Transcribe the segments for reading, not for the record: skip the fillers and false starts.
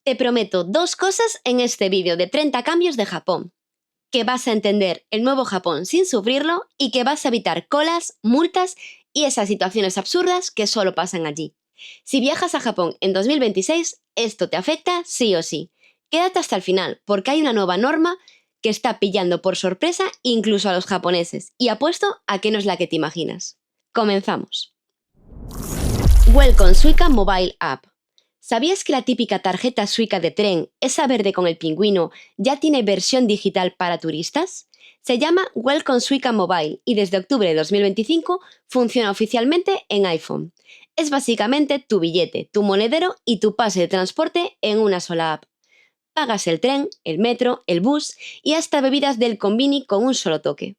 Te prometo dos cosas en este vídeo de 30 cambios de Japón. Que vas a entender el nuevo Japón sin sufrirlo y que vas a evitar colas, multas y esas situaciones absurdas que solo pasan allí. Si viajas a Japón en 2026, esto te afecta sí o sí. Quédate hasta el final porque hay una nueva norma que está pillando por sorpresa incluso a los japoneses y apuesto a que no es la que te imaginas. Comenzamos. Welcome Suica Mobile App. ¿Sabías que la típica tarjeta suica de tren, esa verde con el pingüino, ya tiene versión digital para turistas? Se llama Welcome Suica Mobile y desde octubre de 2025 funciona oficialmente en iPhone. Es básicamente tu billete, tu monedero y tu pase de transporte en una sola app. Pagas el tren, el metro, el bus y hasta bebidas del Konbini con un solo toque.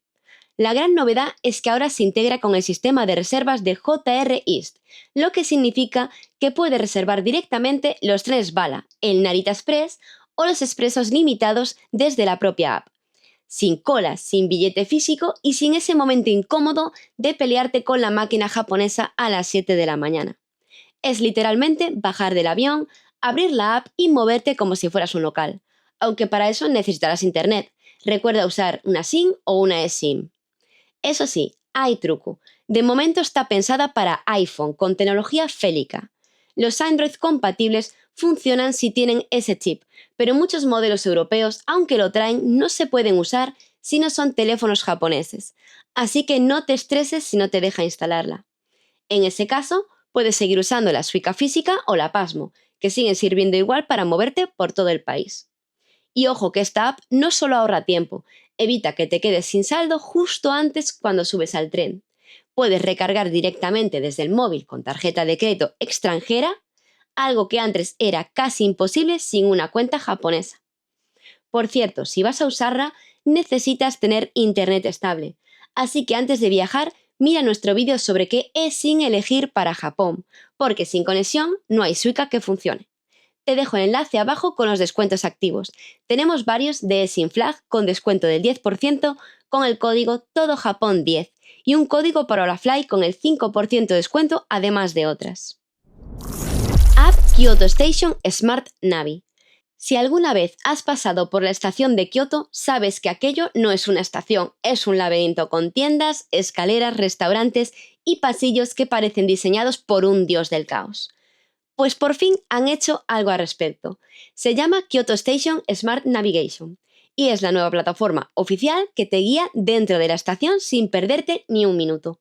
La gran novedad es que ahora se integra con el sistema de reservas de JR East, lo que significa que puedes reservar directamente los trenes bala, el Narita Express o los expresos limitados desde la propia app. Sin colas, sin billete físico y sin ese momento incómodo de pelearte con la máquina japonesa a las 7 de la mañana. Es literalmente bajar del avión, abrir la app y moverte como si fueras un local. Aunque para eso necesitarás internet. Recuerda usar una SIM o una eSIM. Eso sí, hay truco. De momento está pensada para iPhone con tecnología Félica. Los Android compatibles funcionan si tienen ese chip, pero muchos modelos europeos, aunque lo traen, no se pueden usar si no son teléfonos japoneses. Así que no te estreses si no te deja instalarla. En ese caso, puedes seguir usando la Suica física o la Pasmo, que siguen sirviendo igual para moverte por todo el país. Y ojo que esta app no solo ahorra tiempo, evita que te quedes sin saldo justo antes cuando subes al tren. Puedes recargar directamente desde el móvil con tarjeta de crédito extranjera, algo que antes era casi imposible sin una cuenta japonesa. Por cierto, si vas a usarla, necesitas tener internet estable, así que antes de viajar, mira nuestro vídeo sobre qué eSIM elegir para Japón, porque sin conexión no hay Suica que funcione. Te dejo el enlace abajo con los descuentos activos. Tenemos varios de eSIM Flag con descuento del 10% con el código TODOJAPÓN10 y un código para Olafly con el 5% de descuento además de otras. App Kyoto Station Smart Navi. Si alguna vez has pasado por la estación de Kioto, sabes que aquello no es una estación, es un laberinto con tiendas, escaleras, restaurantes y pasillos que parecen diseñados por un dios del caos. Pues por fin han hecho algo al respecto. Se llama Kyoto Station Smart Navigation y es la nueva plataforma oficial que te guía dentro de la estación sin perderte ni un minuto.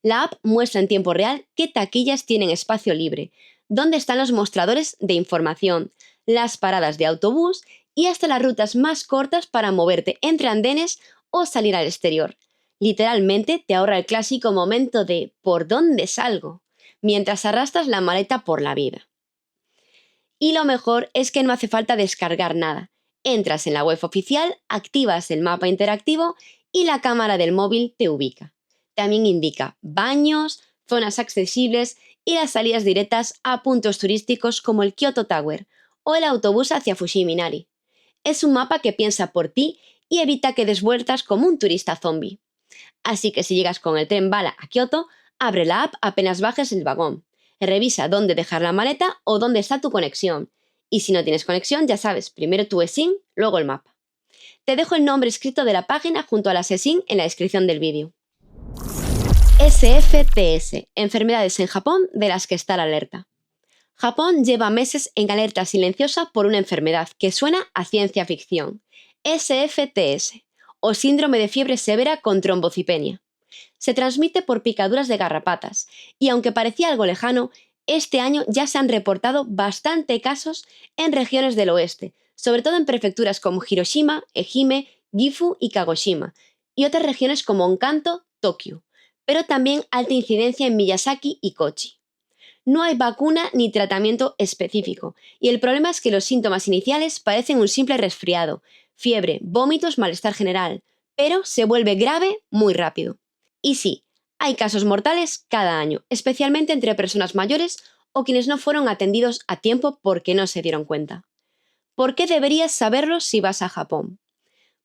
La app muestra en tiempo real qué taquillas tienen espacio libre, dónde están los mostradores de información, las paradas de autobús y hasta las rutas más cortas para moverte entre andenes o salir al exterior. Literalmente te ahorra el clásico momento de ¿por dónde salgo?, mientras arrastras la maleta por la vida. Y lo mejor es que no hace falta descargar nada. Entras en la web oficial, activas el mapa interactivo y la cámara del móvil te ubica. También indica baños, zonas accesibles y las salidas directas a puntos turísticos como el Kyoto Tower o el autobús hacia Fushimi Inari. Es un mapa que piensa por ti y evita que des vueltas como un turista zombie. Así que si llegas con el tren bala a Kioto, abre la app apenas bajes el vagón. Revisa dónde dejar la maleta o dónde está tu conexión. Y si no tienes conexión, ya sabes, primero tu eSIM, luego el mapa. Te dejo el nombre escrito de la página junto a las eSIM en la descripción del vídeo. SFTS, enfermedades en Japón de las que está la alerta. Japón lleva meses en alerta silenciosa por una enfermedad que suena a ciencia ficción. SFTS, o síndrome de fiebre severa con trombocitopenia. Se transmite por picaduras de garrapatas, y aunque parecía algo lejano, este año ya se han reportado bastante casos en regiones del oeste, sobre todo en prefecturas como Hiroshima, Ehime, Gifu y Kagoshima, y otras regiones como Kanto, Tokio, pero también alta incidencia en Miyazaki y Kochi. No hay vacuna ni tratamiento específico, y el problema es que los síntomas iniciales parecen un simple resfriado, fiebre, vómitos, malestar general, pero se vuelve grave muy rápido. Y sí, hay casos mortales cada año, especialmente entre personas mayores o quienes no fueron atendidos a tiempo porque no se dieron cuenta. ¿Por qué deberías saberlo si vas a Japón?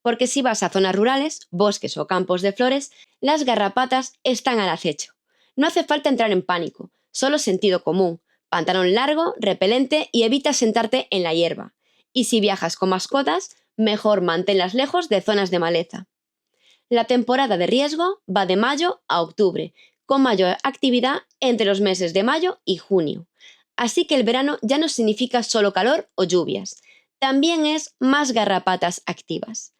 Porque si vas a zonas rurales, bosques o campos de flores, las garrapatas están al acecho. No hace falta entrar en pánico, solo sentido común, pantalón largo, repelente y evita sentarte en la hierba. Y si viajas con mascotas, mejor manténlas lejos de zonas de maleza. La temporada de riesgo va de mayo a octubre, con mayor actividad entre los meses de mayo y junio. Así que el verano ya no significa solo calor o lluvias, también es más garrapatas activas.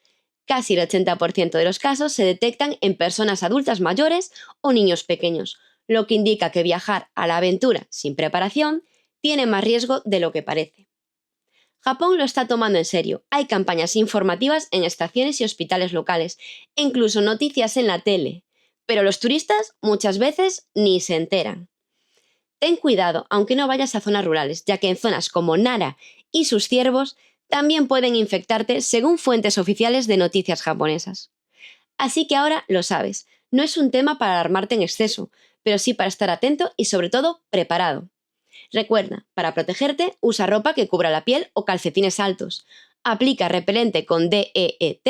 Casi el 80% de los casos se detectan en personas adultas mayores o niños pequeños, lo que indica que viajar a la aventura sin preparación tiene más riesgo de lo que parece. Japón lo está tomando en serio. Hay campañas informativas en estaciones y hospitales locales, e incluso noticias en la tele. Pero los turistas muchas veces ni se enteran. Ten cuidado, aunque no vayas a zonas rurales, ya que en zonas como Nara y sus ciervos también pueden infectarte según fuentes oficiales de noticias japonesas. Así que ahora lo sabes, no es un tema para alarmarte en exceso, pero sí para estar atento y sobre todo preparado. Recuerda, para protegerte, usa ropa que cubra la piel o calcetines altos. Aplica repelente con DEET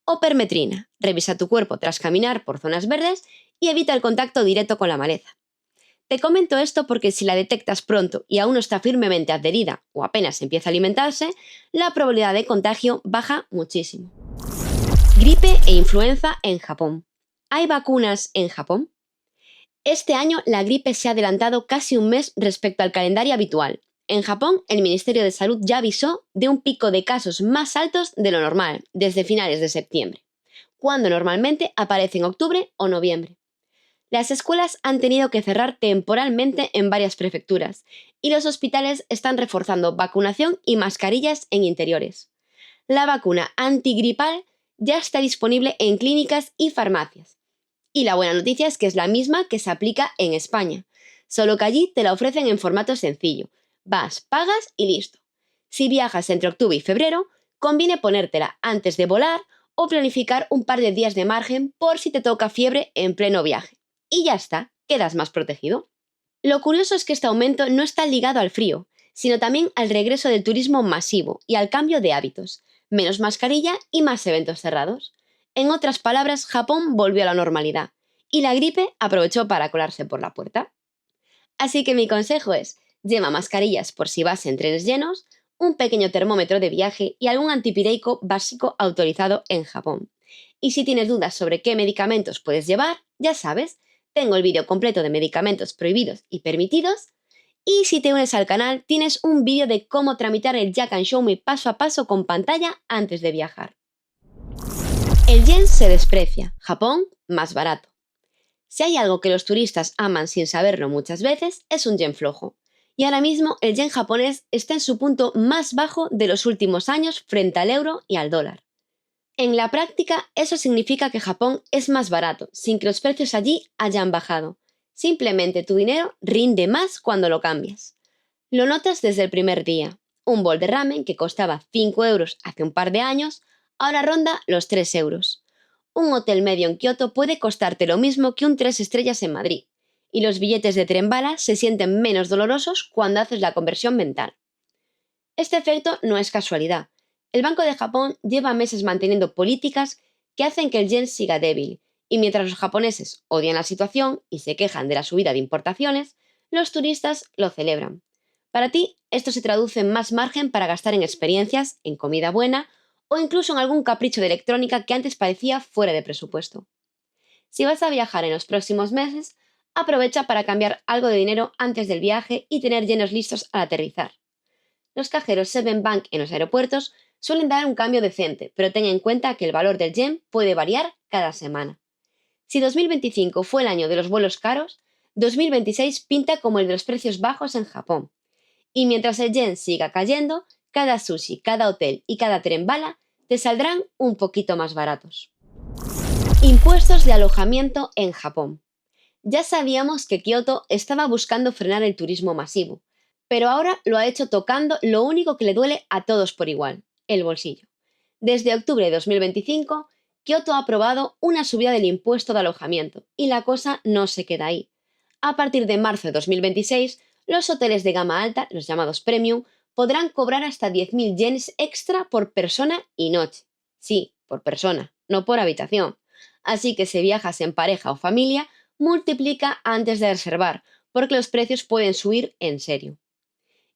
o permetrina. Revisa tu cuerpo tras caminar por zonas verdes y evita el contacto directo con la maleza. Te comento esto porque si la detectas pronto y aún no está firmemente adherida o apenas empieza a alimentarse, la probabilidad de contagio baja muchísimo. Gripe e influenza en Japón. ¿Hay vacunas en Japón? Este año la gripe se ha adelantado casi un mes respecto al calendario habitual. En Japón, el Ministerio de Salud ya avisó de un pico de casos más altos de lo normal desde finales de septiembre, cuando normalmente aparece en octubre o noviembre. Las escuelas han tenido que cerrar temporalmente en varias prefecturas y los hospitales están reforzando vacunación y mascarillas en interiores. La vacuna antigripal ya está disponible en clínicas y farmacias. Y la buena noticia es que es la misma que se aplica en España, solo que allí te la ofrecen en formato sencillo. Vas, pagas y listo. Si viajas entre octubre y febrero, conviene ponértela antes de volar o planificar un par de días de margen por si te toca fiebre en pleno viaje. Y ya está, quedas más protegido. Lo curioso es que este aumento no está ligado al frío, sino también al regreso del turismo masivo y al cambio de hábitos, menos mascarilla y más eventos cerrados. En otras palabras, Japón volvió a la normalidad y la gripe aprovechó para colarse por la puerta. Así que mi consejo es, lleva mascarillas por si vas en trenes llenos, un pequeño termómetro de viaje y algún antipireico básico autorizado en Japón. Y si tienes dudas sobre qué medicamentos puedes llevar, ya sabes, tengo el vídeo completo de medicamentos prohibidos y permitidos. Y si te unes al canal, tienes un vídeo de cómo tramitar el Jack and Show Me paso a paso con pantalla antes de viajar. El yen se desprecia, Japón más barato. Si hay algo que los turistas aman sin saberlo muchas veces, es un yen flojo. Y ahora mismo el yen japonés está en su punto más bajo de los últimos años frente al euro y al dólar. En la práctica, eso significa que Japón es más barato, sin que los precios allí hayan bajado. Simplemente tu dinero rinde más cuando lo cambias. Lo notas desde el primer día. Un bol de ramen que costaba 5 euros hace un par de años, ahora ronda los 3 euros. Un hotel medio en Kioto puede costarte lo mismo que un 3 estrellas en Madrid, y los billetes de tren bala se sienten menos dolorosos cuando haces la conversión mental. Este efecto no es casualidad. El Banco de Japón lleva meses manteniendo políticas que hacen que el yen siga débil, y mientras los japoneses odian la situación y se quejan de la subida de importaciones, los turistas lo celebran. Para ti, esto se traduce en más margen para gastar en experiencias, en comida buena o incluso en algún capricho de electrónica que antes parecía fuera de presupuesto. Si vas a viajar en los próximos meses, aprovecha para cambiar algo de dinero antes del viaje y tener yenos listos al aterrizar. Los cajeros Seven Bank en los aeropuertos suelen dar un cambio decente, pero ten en cuenta que el valor del yen puede variar cada semana. Si 2025 fue el año de los vuelos caros, 2026 pinta como el de los precios bajos en Japón. Y mientras el yen siga cayendo, cada sushi, cada hotel y cada tren bala te saldrán un poquito más baratos. Impuestos de alojamiento en Japón. Ya sabíamos que Kioto estaba buscando frenar el turismo masivo, pero ahora lo ha hecho tocando lo único que le duele a todos por igual, el bolsillo. Desde octubre de 2025, Kioto ha aprobado una subida del impuesto de alojamiento y la cosa no se queda ahí. A partir de marzo de 2026, los hoteles de gama alta, los llamados premium, podrán cobrar hasta 10.000 yenes extra por persona y noche. Sí, por persona, no por habitación. Así que si viajas en pareja o familia, multiplica antes de reservar, porque los precios pueden subir en serio.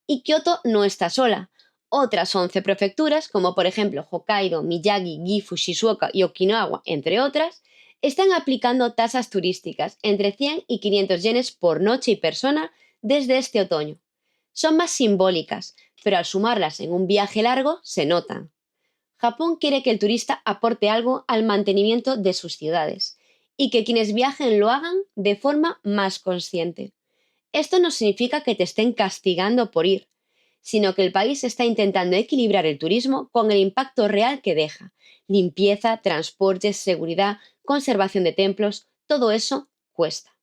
Y Kioto no está sola. Otras 11 prefecturas, como por ejemplo Hokkaido, Miyagi, Gifu, Shizuoka y Okinawa, entre otras, están aplicando tasas turísticas entre 100 y 500 yenes por noche y persona desde este otoño. Son más simbólicas, pero al sumarlas en un viaje largo se notan. Japón quiere que el turista aporte algo al mantenimiento de sus ciudades y que quienes viajen lo hagan de forma más consciente. Esto no significa que te estén castigando por ir, sino que el país está intentando equilibrar el turismo con el impacto real que deja. Limpieza, transportes, seguridad, conservación de templos, todo eso cuesta.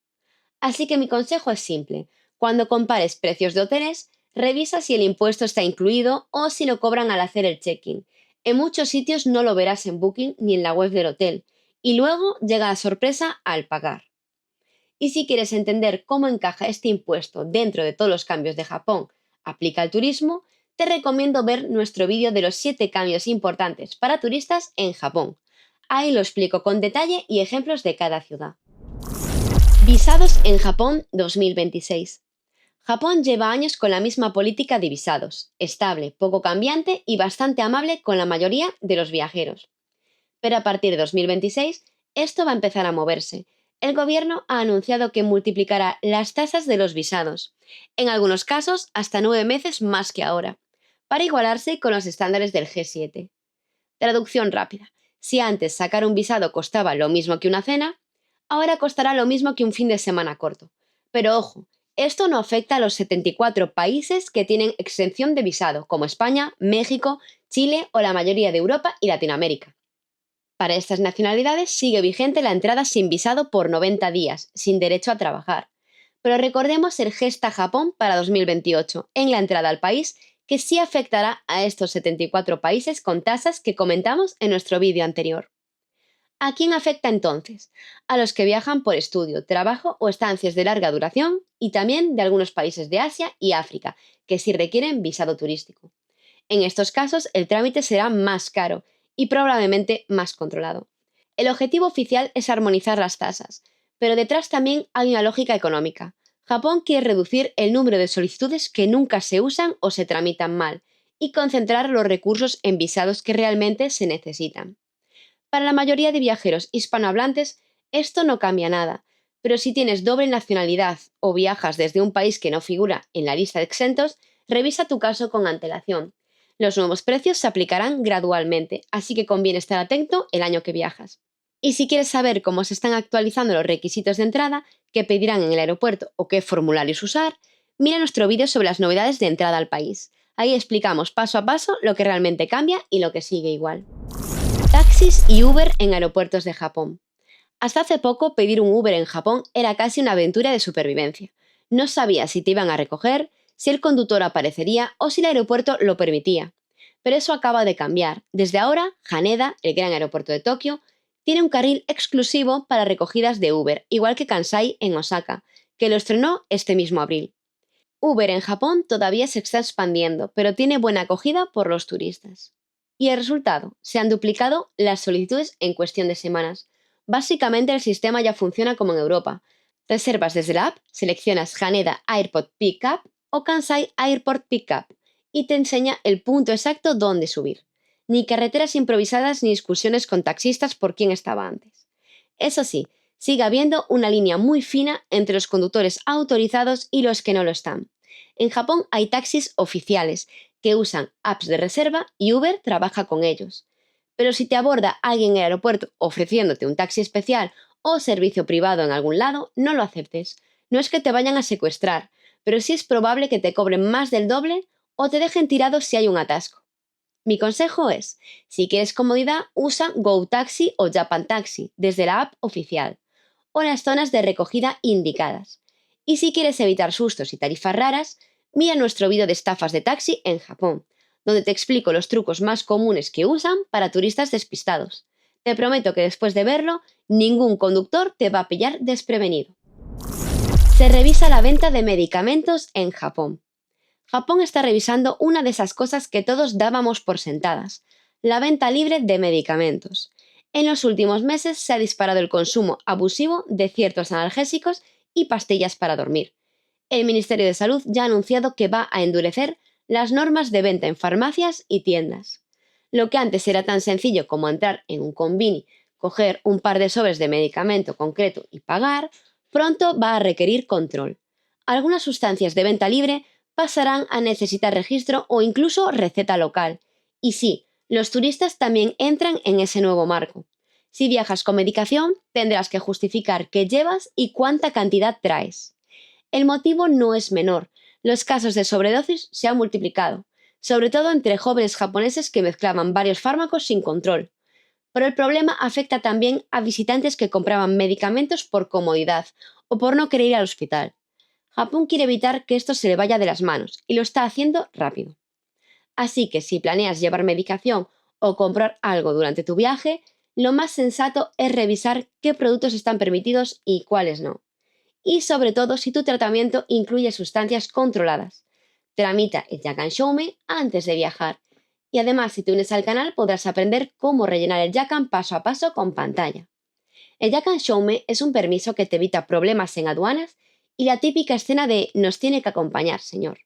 Así que mi consejo es simple. Cuando compares precios de hoteles, revisa si el impuesto está incluido o si lo cobran al hacer el check-in. En muchos sitios no lo verás en Booking ni en la web del hotel, y luego llega la sorpresa al pagar. Y si quieres entender cómo encaja este impuesto dentro de todos los cambios de Japón aplica al turismo, te recomiendo ver nuestro vídeo de los 7 cambios importantes para turistas en Japón. Ahí lo explico con detalle y ejemplos de cada ciudad. Visados en Japón 2026. Japón lleva años con la misma política de visados, estable, poco cambiante y bastante amable con la mayoría de los viajeros. Pero a partir de 2026, esto va a empezar a moverse. El gobierno ha anunciado que multiplicará las tasas de los visados, en algunos casos hasta 9 veces más que ahora, para igualarse con los estándares del G7. Traducción rápida. Si antes sacar un visado costaba lo mismo que una cena, ahora costará lo mismo que un fin de semana corto. Pero ojo, esto no afecta a los 74 países que tienen exención de visado, como España, México, Chile o la mayoría de Europa y Latinoamérica. Para estas nacionalidades sigue vigente la entrada sin visado por 90 días, sin derecho a trabajar. Pero recordemos el Gesta Japón para 2028 en la entrada al país, que sí afectará a estos 74 países con tasas que comentamos en nuestro vídeo anterior. ¿A quién afecta entonces? A los que viajan por estudio, trabajo o estancias de larga duración y también de algunos países de Asia y África, que sí requieren visado turístico. En estos casos, el trámite será más caro y probablemente más controlado. El objetivo oficial es armonizar las tasas, pero detrás también hay una lógica económica. Japón quiere reducir el número de solicitudes que nunca se usan o se tramitan mal y concentrar los recursos en visados que realmente se necesitan. Para la mayoría de viajeros hispanohablantes, esto no cambia nada, pero si tienes doble nacionalidad o viajas desde un país que no figura en la lista de exentos, revisa tu caso con antelación. Los nuevos precios se aplicarán gradualmente, así que conviene estar atento el año que viajas. Y si quieres saber cómo se están actualizando los requisitos de entrada, qué pedirán en el aeropuerto o qué formularios usar, mira nuestro vídeo sobre las novedades de entrada al país. Ahí explicamos paso a paso lo que realmente cambia y lo que sigue igual. Taxis y Uber en aeropuertos de Japón. Hasta hace poco pedir un Uber en Japón era casi una aventura de supervivencia. No sabías si te iban a recoger, si el conductor aparecería o si el aeropuerto lo permitía. Pero eso acaba de cambiar. Desde ahora, Haneda, el gran aeropuerto de Tokio, tiene un carril exclusivo para recogidas de Uber, igual que Kansai en Osaka, que lo estrenó este mismo abril. Uber en Japón todavía se está expandiendo, pero tiene buena acogida por los turistas. Y el resultado, se han duplicado las solicitudes en cuestión de semanas. Básicamente el sistema ya funciona como en Europa. Reservas desde la app, seleccionas Haneda Airport Pickup o Kansai Airport Pickup y te enseña el punto exacto donde subir. Ni carreteras improvisadas ni discusiones con taxistas por quién estaba antes. Eso sí, sigue habiendo una línea muy fina entre los conductores autorizados y los que no lo están. En Japón hay taxis oficiales que usan apps de reserva y Uber trabaja con ellos. Pero si te aborda alguien en el aeropuerto ofreciéndote un taxi especial o servicio privado en algún lado, no lo aceptes. No es que te vayan a secuestrar, pero sí es probable que te cobren más del doble o te dejen tirado si hay un atasco. Mi consejo es, si quieres comodidad, usa GoTaxi o Japan Taxi desde la app oficial o las zonas de recogida indicadas. Y si quieres evitar sustos y tarifas raras, mira nuestro vídeo de estafas de taxi en Japón, donde te explico los trucos más comunes que usan para turistas despistados. Te prometo que después de verlo, ningún conductor te va a pillar desprevenido. Se revisa la venta de medicamentos en Japón. Japón está revisando una de esas cosas que todos dábamos por sentadas, la venta libre de medicamentos. En los últimos meses se ha disparado el consumo abusivo de ciertos analgésicos y pastillas para dormir. El Ministerio de Salud ya ha anunciado que va a endurecer las normas de venta en farmacias y tiendas. Lo que antes era tan sencillo como entrar en un convini, coger un par de sobres de medicamento concreto y pagar, pronto va a requerir control. Algunas sustancias de venta libre pasarán a necesitar registro o incluso receta local. Y sí, los turistas también entran en ese nuevo marco. Si viajas con medicación, tendrás que justificar qué llevas y cuánta cantidad traes. El motivo no es menor. Los casos de sobredosis se han multiplicado, sobre todo entre jóvenes japoneses que mezclaban varios fármacos sin control. Pero el problema afecta también a visitantes que compraban medicamentos por comodidad o por no querer ir al hospital. Japón quiere evitar que esto se le vaya de las manos y lo está haciendo rápido. Así que si planeas llevar medicación o comprar algo durante tu viaje, lo más sensato es revisar qué productos están permitidos y cuáles no. Y sobre todo si tu tratamiento incluye sustancias controladas. Tramita el Yakan Shoume antes de viajar. Y además, si te unes al canal, podrás aprender cómo rellenar el Yakan paso a paso con pantalla. El Yakan Shoume es un permiso que te evita problemas en aduanas y la típica escena de "nos tiene que acompañar, señor".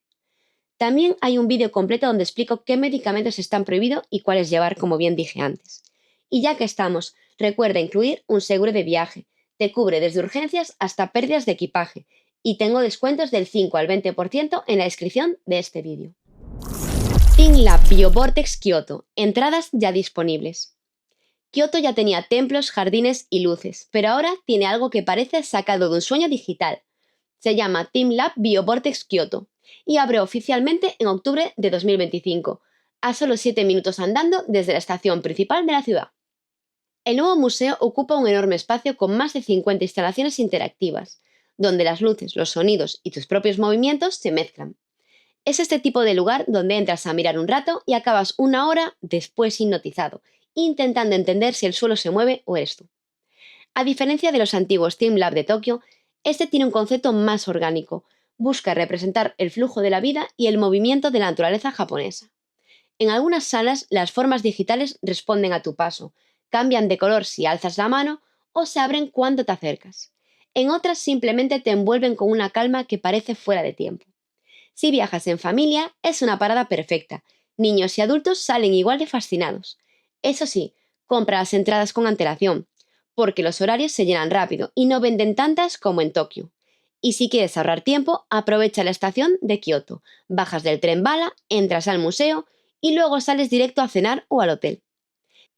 También hay un vídeo completo donde explico qué medicamentos están prohibidos y cuáles llevar, como bien dije antes. Y ya que estamos, recuerda incluir un seguro de viaje. Te cubre desde urgencias hasta pérdidas de equipaje. Y tengo descuentos del 5 al 20% en la descripción de este vídeo. TeamLab BioVortex Kyoto. Entradas ya disponibles. Kyoto ya tenía templos, jardines y luces, pero ahora tiene algo que parece sacado de un sueño digital. Se llama TeamLab BioVortex Kyoto y abre oficialmente en octubre de 2025, a solo 7 minutos andando desde la estación principal de la ciudad. El nuevo museo ocupa un enorme espacio con más de 50 instalaciones interactivas, donde las luces, los sonidos y tus propios movimientos se mezclan. Es este tipo de lugar donde entras a mirar un rato y acabas una hora después hipnotizado, intentando entender si el suelo se mueve o eres tú. A diferencia de los antiguos TeamLab de Tokio, este tiene un concepto más orgánico. Busca representar el flujo de la vida y el movimiento de la naturaleza japonesa. En algunas salas, las formas digitales responden a tu paso, cambian de color si alzas la mano o se abren cuando te acercas. En otras simplemente te envuelven con una calma que parece fuera de tiempo. Si viajas en familia, es una parada perfecta. Niños y adultos salen igual de fascinados. Eso sí, compra las entradas con antelación, porque los horarios se llenan rápido y no venden tantas como en Tokio. Y si quieres ahorrar tiempo, aprovecha la estación de Kioto, bajas del tren bala, entras al museo y luego sales directo a cenar o al hotel.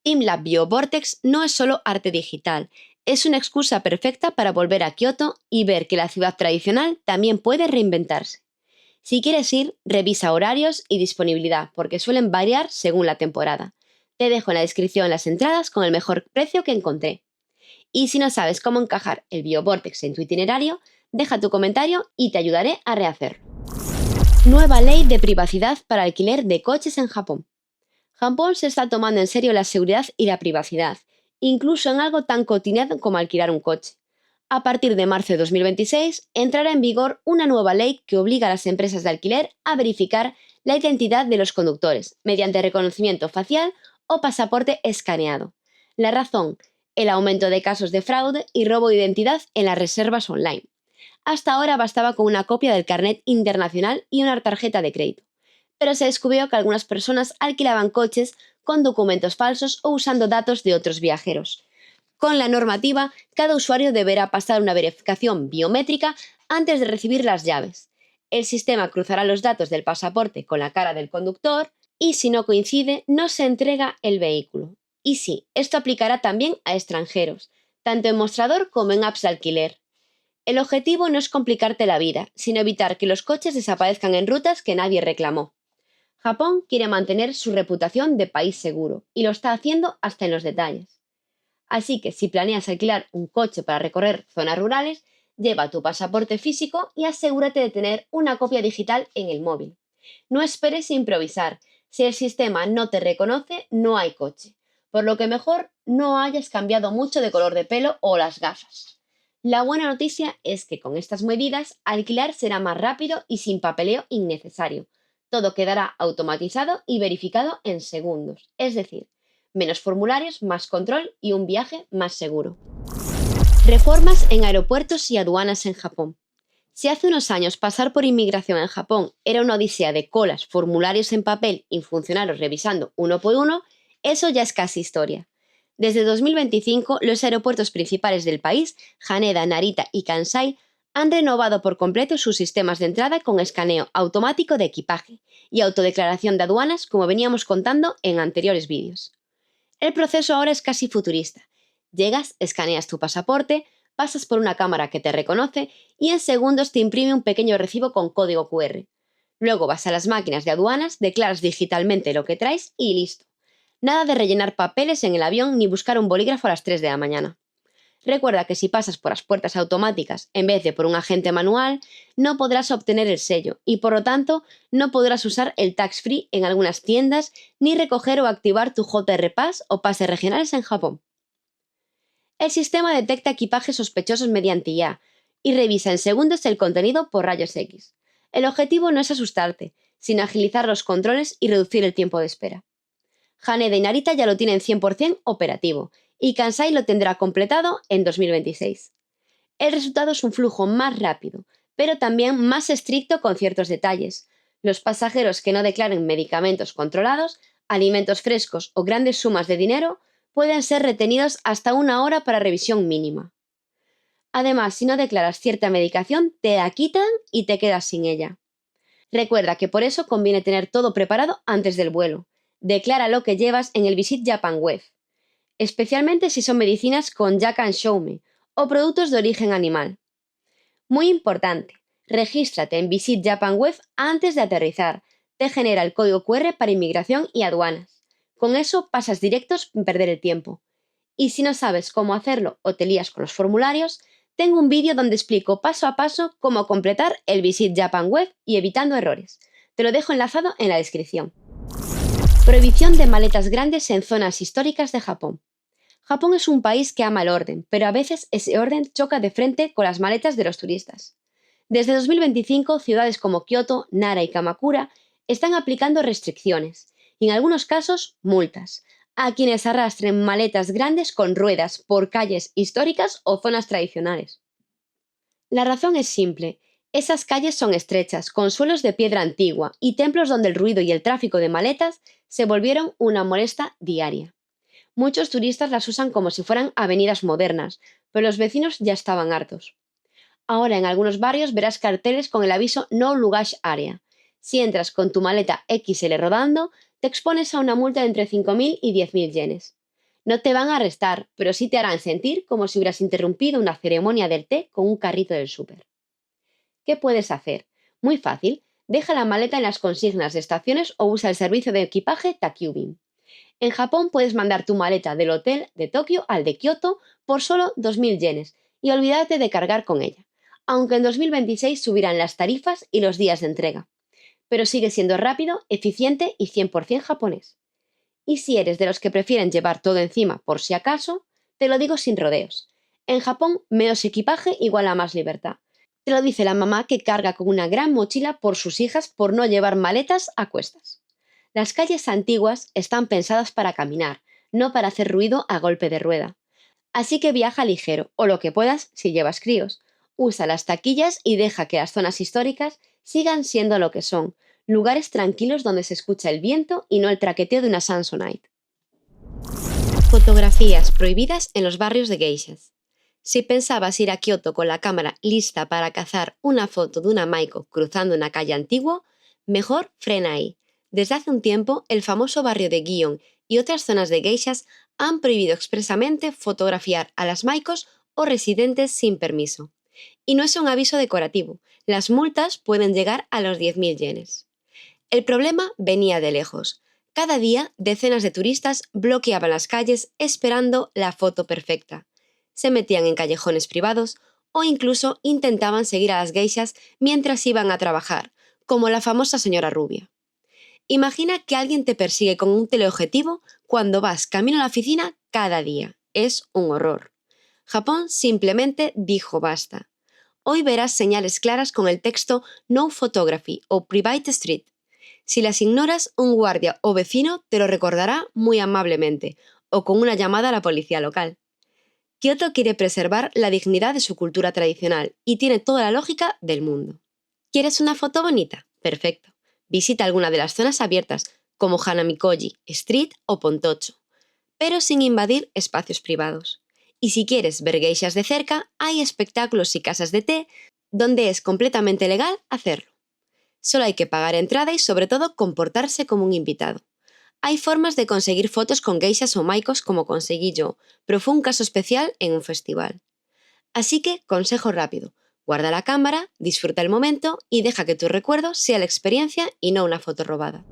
TeamLab BioVortex no es solo arte digital, es una excusa perfecta para volver a Kioto y ver que la ciudad tradicional también puede reinventarse. Si quieres ir, revisa horarios y disponibilidad, porque suelen variar según la temporada. Te dejo en la descripción las entradas con el mejor precio que encontré. Y si no sabes cómo encajar el BioVortex en tu itinerario, deja tu comentario y te ayudaré a rehacerlo. Nueva ley de privacidad para alquiler de coches en Japón. Japón se está tomando en serio la seguridad y la privacidad, incluso en algo tan cotidiano como alquilar un coche. A partir de marzo de 2026 entrará en vigor una nueva ley que obliga a las empresas de alquiler a verificar la identidad de los conductores mediante reconocimiento facial o pasaporte escaneado. La razón: el aumento de casos de fraude y robo de identidad en las reservas online. Hasta ahora bastaba con una copia del carnet internacional y una tarjeta de crédito. Pero se descubrió que algunas personas alquilaban coches con documentos falsos o usando datos de otros viajeros. Con la normativa, cada usuario deberá pasar una verificación biométrica antes de recibir las llaves. El sistema cruzará los datos del pasaporte con la cara del conductor y, si no coincide, no se entrega el vehículo. Y sí, esto aplicará también a extranjeros, tanto en mostrador como en apps de alquiler. El objetivo no es complicarte la vida, sino evitar que los coches desaparezcan en rutas que nadie reclamó. Japón quiere mantener su reputación de país seguro, y lo está haciendo hasta en los detalles. Así que si planeas alquilar un coche para recorrer zonas rurales, lleva tu pasaporte físico y asegúrate de tener una copia digital en el móvil. No esperes improvisar. Si el sistema no te reconoce, no hay coche. Por lo que mejor no hayas cambiado mucho de color de pelo o las gafas. La buena noticia es que con estas medidas, alquilar será más rápido y sin papeleo innecesario. Todo quedará automatizado y verificado en segundos. Es decir, menos formularios, más control y un viaje más seguro. Reformas en aeropuertos y aduanas en Japón. Si hace unos años pasar por inmigración en Japón era una odisea de colas, formularios en papel y funcionarios revisando uno por uno, eso ya es casi historia. Desde 2025, los aeropuertos principales del país, Haneda, Narita y Kansai, han renovado por completo sus sistemas de entrada con escaneo automático de equipaje y autodeclaración de aduanas, como veníamos contando en anteriores vídeos. El proceso ahora es casi futurista. Llegas, escaneas tu pasaporte, pasas por una cámara que te reconoce y en segundos te imprime un pequeño recibo con código QR. Luego vas a las máquinas de aduanas, declaras digitalmente lo que traes y listo. Nada de rellenar papeles en el avión ni buscar un bolígrafo a las 3 de la mañana. Recuerda que si pasas por las puertas automáticas en vez de por un agente manual, no podrás obtener el sello y por lo tanto no podrás usar el tax free en algunas tiendas ni recoger o activar tu JR Pass o pases regionales en Japón. El sistema detecta equipajes sospechosos mediante IA y revisa en segundos el contenido por rayos X. El objetivo no es asustarte, sino agilizar los controles y reducir el tiempo de espera. Haneda y Narita ya lo tienen 100% operativo y Kansai lo tendrá completado en 2026. El resultado es un flujo más rápido, pero también más estricto con ciertos detalles. Los pasajeros que no declaren medicamentos controlados, alimentos frescos o grandes sumas de dinero pueden ser retenidos hasta 1 hora para revisión mínima. Además, si no declaras cierta medicación, te la quitan y te quedas sin ella. Recuerda que por eso conviene tener todo preparado antes del vuelo. Declara lo que llevas en el Visit Japan Web, especialmente si son medicinas con Jack and Show Me o productos de origen animal. Muy importante, regístrate en Visit Japan Web antes de aterrizar. Te genera el código QR para inmigración y aduanas. Con eso pasas directos sin perder el tiempo. Y si no sabes cómo hacerlo o te lías con los formularios, tengo un vídeo donde explico paso a paso cómo completar el Visit Japan Web y evitando errores. Te lo dejo enlazado en la descripción. Prohibición de maletas grandes en zonas históricas de Japón. Japón es un país que ama el orden, pero a veces ese orden choca de frente con las maletas de los turistas. Desde 2025, ciudades como Kioto, Nara y Kamakura están aplicando restricciones y en algunos casos multas a quienes arrastren maletas grandes con ruedas por calles históricas o zonas tradicionales. La razón es simple. Esas calles son estrechas, con suelos de piedra antigua y templos donde el ruido y el tráfico de maletas se volvieron una molestia diaria. Muchos turistas las usan como si fueran avenidas modernas, pero los vecinos ya estaban hartos. Ahora en algunos barrios verás carteles con el aviso No Luggage Area. Si entras con tu maleta XL rodando, te expones a una multa de entre 5.000 y 10.000 yenes. No te van a arrestar, pero sí te harán sentir como si hubieras interrumpido una ceremonia del té con un carrito del súper. ¿Qué puedes hacer? Muy fácil. Deja la maleta en las consignas de estaciones o usa el servicio de equipaje Takyubin. En Japón puedes mandar tu maleta del hotel de Tokio al de Kioto por solo 2.000 yenes y olvídate de cargar con ella, aunque en 2026 subirán las tarifas y los días de entrega. Pero sigue siendo rápido, eficiente y 100% japonés. Y si eres de los que prefieren llevar todo encima por si acaso, te lo digo sin rodeos. En Japón, menos equipaje igual a más libertad. Te lo dice la mamá que carga con una gran mochila por sus hijas por no llevar maletas a cuestas. Las calles antiguas están pensadas para caminar, no para hacer ruido a golpe de rueda. Así que viaja ligero, o lo que puedas si llevas críos. Usa las taquillas y deja que las zonas históricas sigan siendo lo que son, lugares tranquilos donde se escucha el viento y no el traqueteo de una Samsonite. Fotografías prohibidas en los barrios de geishas. Si pensabas ir a Kioto con la cámara lista para cazar una foto de una maiko cruzando una calle antigua, mejor frena ahí. Desde hace un tiempo, el famoso barrio de Gion y otras zonas de geishas han prohibido expresamente fotografiar a las maikos o residentes sin permiso. Y no es un aviso decorativo, las multas pueden llegar a los 10.000 yenes. El problema venía de lejos. Cada día, decenas de turistas bloqueaban las calles esperando la foto perfecta. Se metían en callejones privados o incluso intentaban seguir a las geishas mientras iban a trabajar, como la famosa señora rubia. Imagina que alguien te persigue con un teleobjetivo cuando vas camino a la oficina cada día. Es un horror. Japón simplemente dijo basta. Hoy verás señales claras con el texto No Photography o Private Street. Si las ignoras, un guardia o vecino te lo recordará muy amablemente o con una llamada a la policía local. Kioto quiere preservar la dignidad de su cultura tradicional y tiene toda la lógica del mundo. ¿Quieres una foto bonita? Perfecto. Visita alguna de las zonas abiertas, como Hanamikoji, Street o Pontocho, pero sin invadir espacios privados. Y si quieres ver geishas de cerca, hay espectáculos y casas de té donde es completamente legal hacerlo. Solo hay que pagar entrada y sobre todo comportarse como un invitado. Hay formas de conseguir fotos con geishas o maikos como conseguí yo, pero fue un caso especial en un festival. Así que, consejo rápido, guarda la cámara, disfruta el momento y deja que tu recuerdo sea la experiencia y no una foto robada.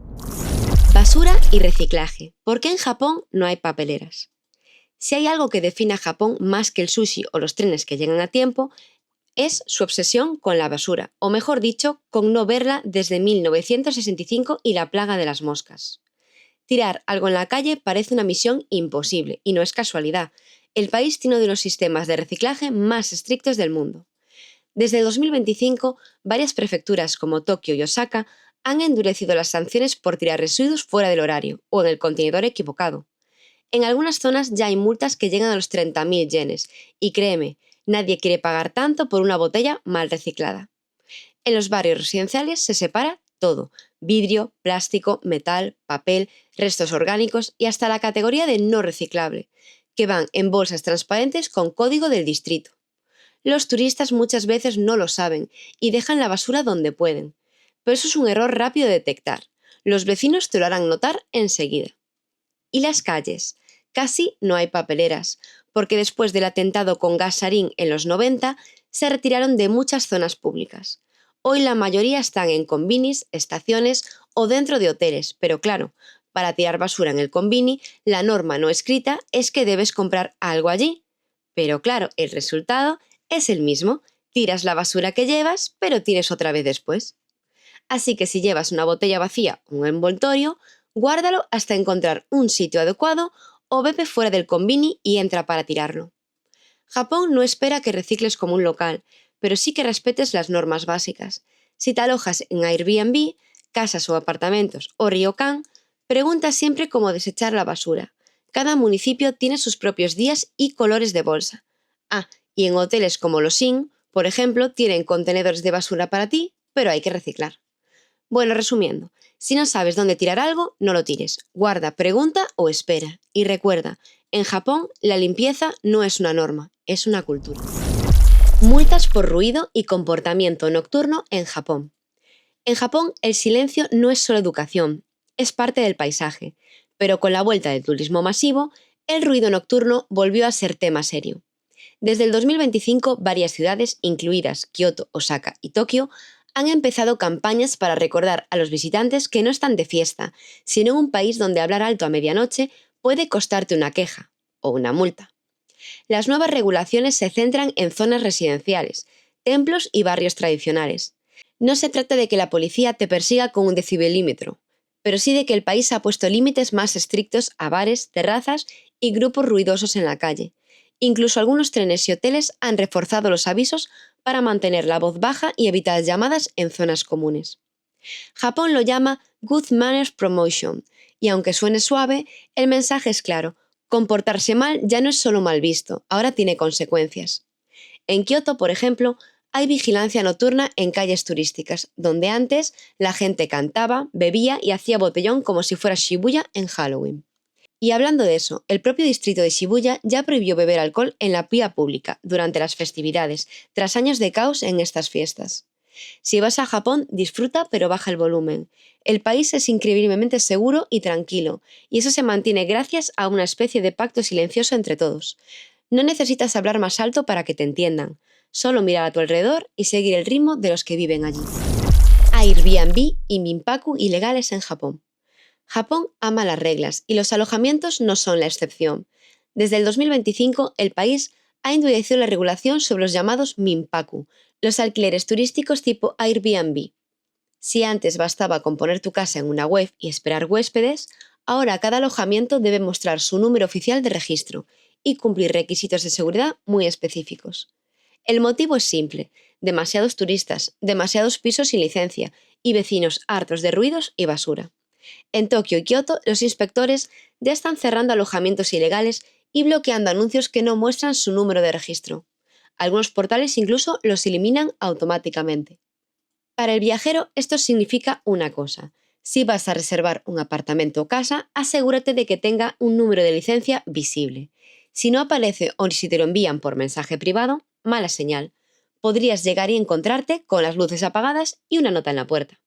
Basura y reciclaje. ¿Por qué en Japón no hay papeleras? Si hay algo que define a Japón más que el sushi o los trenes que llegan a tiempo, es su obsesión con la basura, o mejor dicho, con no verla desde 1965 y la plaga de las moscas. Tirar algo en la calle parece una misión imposible, y no es casualidad. El país tiene uno de los sistemas de reciclaje más estrictos del mundo. Desde 2025, varias prefecturas como Tokio y Osaka han endurecido las sanciones por tirar residuos fuera del horario o en el contenedor equivocado. En algunas zonas ya hay multas que llegan a los 30.000 yenes, y créeme, nadie quiere pagar tanto por una botella mal reciclada. En los barrios residenciales se separa todo: vidrio, plástico, metal, papel, restos orgánicos y hasta la categoría de no reciclable, que van en bolsas transparentes con código del distrito. Los turistas muchas veces no lo saben y dejan la basura donde pueden, pero eso es un error rápido de detectar. Los vecinos te lo harán notar enseguida. ¿Y las calles? Casi no hay papeleras, porque después del atentado con gas sarín en los 90, se retiraron de muchas zonas públicas. Hoy la mayoría están en convinis, estaciones o dentro de hoteles, pero claro, para tirar basura en el convini, la norma no escrita es que debes comprar algo allí. Pero claro, el resultado es el mismo: tiras la basura que llevas, pero tienes otra vez después. Así que si llevas una botella vacía o un envoltorio, guárdalo hasta encontrar un sitio adecuado o vete fuera del convini y entra para tirarlo. Japón no espera que recicles como un local, pero sí que respetes las normas básicas. Si te alojas en Airbnb, casas o apartamentos o ryokan, pregunta siempre cómo desechar la basura. Cada municipio tiene sus propios días y colores de bolsa. Y en hoteles como los Inn, por ejemplo, tienen contenedores de basura para ti, pero hay que reciclar. Bueno, resumiendo, si no sabes dónde tirar algo, no lo tires. Guarda, pregunta o espera. Y recuerda, en Japón la limpieza no es una norma, es una cultura. Multas por ruido y comportamiento nocturno en Japón. En Japón el silencio no es solo educación, es parte del paisaje, pero con la vuelta del turismo masivo, el ruido nocturno volvió a ser tema serio. Desde el 2025, varias ciudades, incluidas Kioto, Osaka y Tokio, han empezado campañas para recordar a los visitantes que no están de fiesta, sino en un país donde hablar alto a medianoche puede costarte una queja o una multa. Las nuevas regulaciones se centran en zonas residenciales, templos y barrios tradicionales. No se trata de que la policía te persiga con un decibelímetro, pero sí de que el país ha puesto límites más estrictos a bares, terrazas y grupos ruidosos en la calle. Incluso algunos trenes y hoteles han reforzado los avisos para mantener la voz baja y evitar llamadas en zonas comunes. Japón lo llama Good Manners Promotion, y aunque suene suave, el mensaje es claro: comportarse mal ya no es solo mal visto, ahora tiene consecuencias. En Kioto, por ejemplo, hay vigilancia nocturna en calles turísticas, donde antes la gente cantaba, bebía y hacía botellón como si fuera Shibuya en Halloween. Y hablando de eso, el propio distrito de Shibuya ya prohibió beber alcohol en la vía pública durante las festividades, tras años de caos en estas fiestas. Si vas a Japón, disfruta pero baja el volumen. El país es increíblemente seguro y tranquilo, y eso se mantiene gracias a una especie de pacto silencioso entre todos. No necesitas hablar más alto para que te entiendan, solo mirar a tu alrededor y seguir el ritmo de los que viven allí. Airbnb y Minpaku ilegales en Japón. Japón ama las reglas y los alojamientos no son la excepción. Desde el 2025, el país ha endurecido la regulación sobre los llamados Minpaku, los alquileres turísticos tipo Airbnb. Si antes bastaba con poner tu casa en una web y esperar huéspedes, ahora cada alojamiento debe mostrar su número oficial de registro y cumplir requisitos de seguridad muy específicos. El motivo es simple: demasiados turistas, demasiados pisos sin licencia y vecinos hartos de ruidos y basura. En Tokio y Kioto, los inspectores ya están cerrando alojamientos ilegales y bloqueando anuncios que no muestran su número de registro. Algunos portales incluso los eliminan automáticamente. Para el viajero esto significa una cosa: si vas a reservar un apartamento o casa, asegúrate de que tenga un número de licencia visible. Si no aparece o si te lo envían por mensaje privado, mala señal. Podrías llegar y encontrarte con las luces apagadas y una nota en la puerta.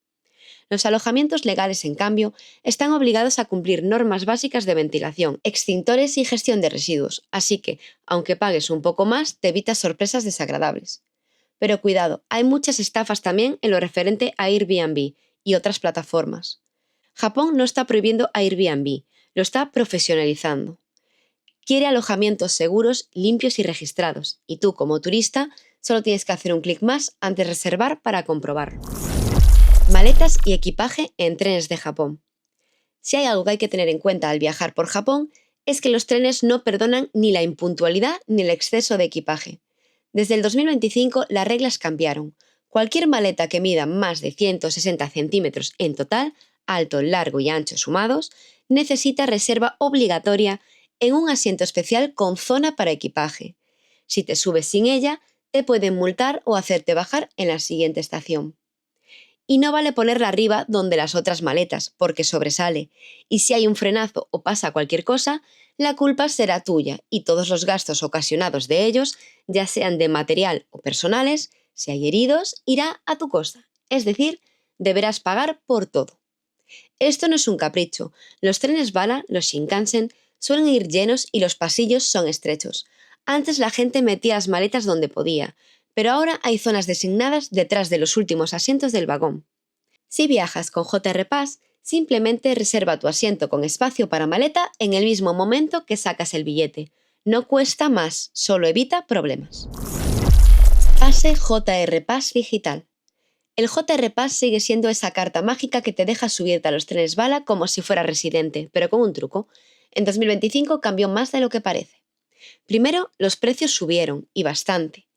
Los alojamientos legales, en cambio, están obligados a cumplir normas básicas de ventilación, extintores y gestión de residuos, así que, aunque pagues un poco más, te evitas sorpresas desagradables. Pero cuidado, hay muchas estafas también en lo referente a Airbnb y otras plataformas. Japón no está prohibiendo Airbnb, lo está profesionalizando. Quiere alojamientos seguros, limpios y registrados, y tú, como turista, solo tienes que hacer un clic más antes de reservar para comprobarlo. Maletas y equipaje en trenes de Japón. Si hay algo que hay que tener en cuenta al viajar por Japón, es que los trenes no perdonan ni la impuntualidad ni el exceso de equipaje. Desde el 2025 las reglas cambiaron. Cualquier maleta que mida más de 160 centímetros en total, alto, largo y ancho sumados, necesita reserva obligatoria en un asiento especial con zona para equipaje. Si te subes sin ella, te pueden multar o hacerte bajar en la siguiente estación. Y no vale ponerla arriba donde las otras maletas, porque sobresale, y si hay un frenazo o pasa cualquier cosa, la culpa será tuya y todos los gastos ocasionados de ellos, ya sean de material o personales, si hay heridos, irá a tu costa. Es decir, deberás pagar por todo. Esto no es un capricho. Los trenes bala, los Shinkansen, suelen ir llenos y los pasillos son estrechos. Antes la gente metía las maletas donde podía, pero ahora hay zonas designadas detrás de los últimos asientos del vagón. Si viajas con JR Pass, simplemente reserva tu asiento con espacio para maleta en el mismo momento que sacas el billete. No cuesta más, solo evita problemas. Pase JR Pass digital. El JR Pass sigue siendo esa carta mágica que te deja subirte a los trenes bala como si fuera residente, pero con un truco. En 2025 cambió más de lo que parece. Primero, los precios subieron, y bastante,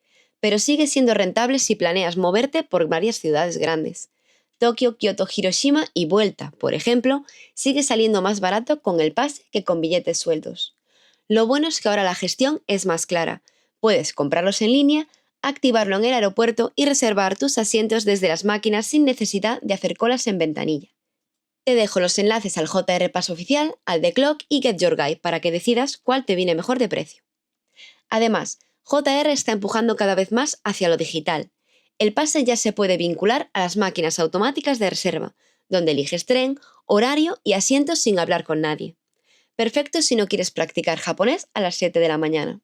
pero sigue siendo rentable si planeas moverte por varias ciudades grandes. Tokio, Kioto, Hiroshima y vuelta, por ejemplo, sigue saliendo más barato con el pase que con billetes sueltos. Lo bueno es que ahora la gestión es más clara. Puedes comprarlos en línea, activarlo en el aeropuerto y reservar tus asientos desde las máquinas sin necesidad de hacer colas en ventanilla. Te dejo los enlaces al JR Pass oficial, al de Clock y Get Your Guide para que decidas cuál te viene mejor de precio. Además, JR está empujando cada vez más hacia lo digital. El pase ya se puede vincular a las máquinas automáticas de reserva, donde eliges tren, horario y asientos sin hablar con nadie. Perfecto si no quieres practicar japonés a las 7 de la mañana.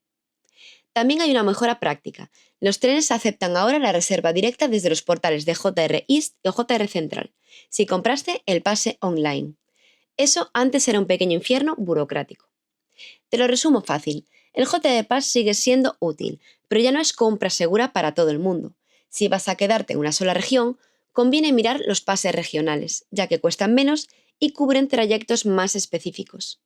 También hay una mejora práctica. Los trenes aceptan ahora la reserva directa desde los portales de JR East o JR Central, si compraste el pase online. Eso antes era un pequeño infierno burocrático. Te lo resumo fácil. El JR Pass sigue siendo útil, pero ya no es compra segura para todo el mundo. Si vas a quedarte en una sola región, conviene mirar los pases regionales, ya que cuestan menos y cubren trayectos más específicos.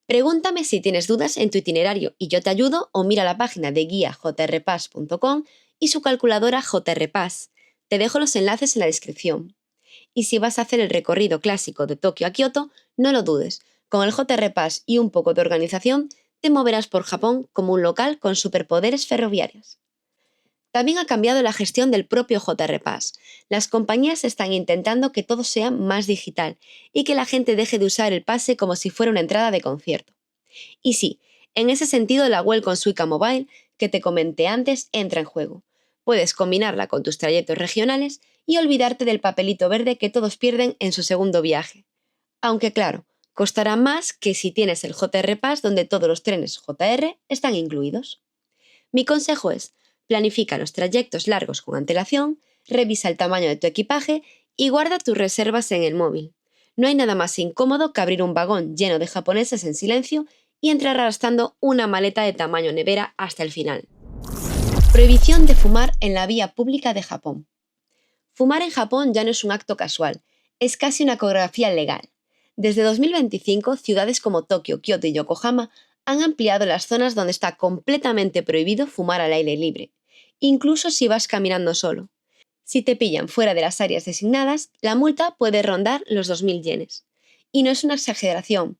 Pregúntame si tienes dudas en tu itinerario y yo te ayudo, o mira la página de guía jrpass.com y su calculadora JR Pass. Te dejo los enlaces en la descripción. Y si vas a hacer el recorrido clásico de Tokio a Kioto, no lo dudes. Con el JR Pass y un poco de organización, te moverás por Japón como un local con superpoderes ferroviarios. También ha cambiado la gestión del propio JR Pass. Las compañías están intentando que todo sea más digital y que la gente deje de usar el pase como si fuera una entrada de concierto. Y sí, en ese sentido la Welcome Suica Mobile, que te comenté antes, entra en juego. Puedes combinarla con tus trayectos regionales y olvidarte del papelito verde que todos pierden en su segundo viaje. Aunque claro, costará más que si tienes el JR Pass donde todos los trenes JR están incluidos. Mi consejo es: planifica los trayectos largos con antelación, revisa el tamaño de tu equipaje y guarda tus reservas en el móvil. No hay nada más incómodo que abrir un vagón lleno de japoneses en silencio y entrar arrastrando una maleta de tamaño nevera hasta el final. Prohibición de fumar en la vía pública de Japón. Fumar en Japón ya no es un acto casual, es casi una coreografía legal. Desde 2025, ciudades como Tokio, Kioto y Yokohama han ampliado las zonas donde está completamente prohibido fumar al aire libre, incluso si vas caminando solo. Si te pillan fuera de las áreas designadas, la multa puede rondar los 2.000 yenes. Y no es una exageración.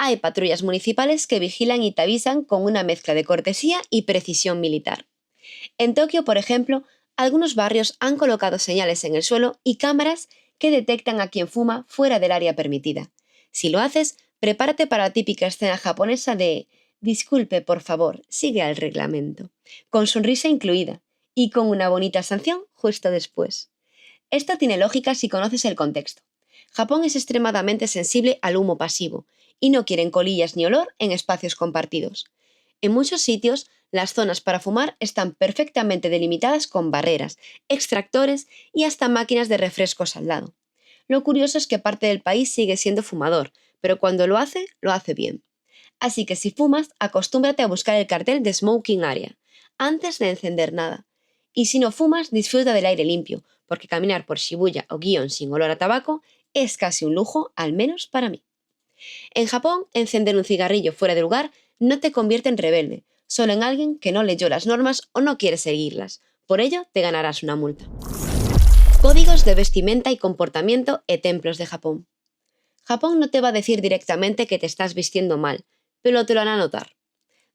Hay patrullas municipales que vigilan y te avisan con una mezcla de cortesía y precisión militar. En Tokio, por ejemplo, algunos barrios han colocado señales en el suelo y cámaras que detectan a quien fuma fuera del área permitida. Si lo haces, prepárate para la típica escena japonesa de «Disculpe, por favor, sigue el reglamento», con sonrisa incluida y con una bonita sanción justo después. Esto tiene lógica si conoces el contexto. Japón es extremadamente sensible al humo pasivo y no quieren colillas ni olor en espacios compartidos. En muchos sitios, las zonas para fumar están perfectamente delimitadas con barreras, extractores y hasta máquinas de refrescos al lado. Lo curioso es que parte del país sigue siendo fumador, pero cuando lo hace bien. Así que si fumas, acostúmbrate a buscar el cartel de Smoking Area, antes de encender nada. Y si no fumas, disfruta del aire limpio, porque caminar por Shibuya o Gion sin olor a tabaco es casi un lujo, al menos para mí. En Japón, encender un cigarrillo fuera de lugar no te convierte en rebelde, solo en alguien que no leyó las normas o no quiere seguirlas. Por ello, te ganarás una multa. Códigos de vestimenta y comportamiento en templos de Japón. Japón no te va a decir directamente que te estás vistiendo mal, pero te lo hará notar.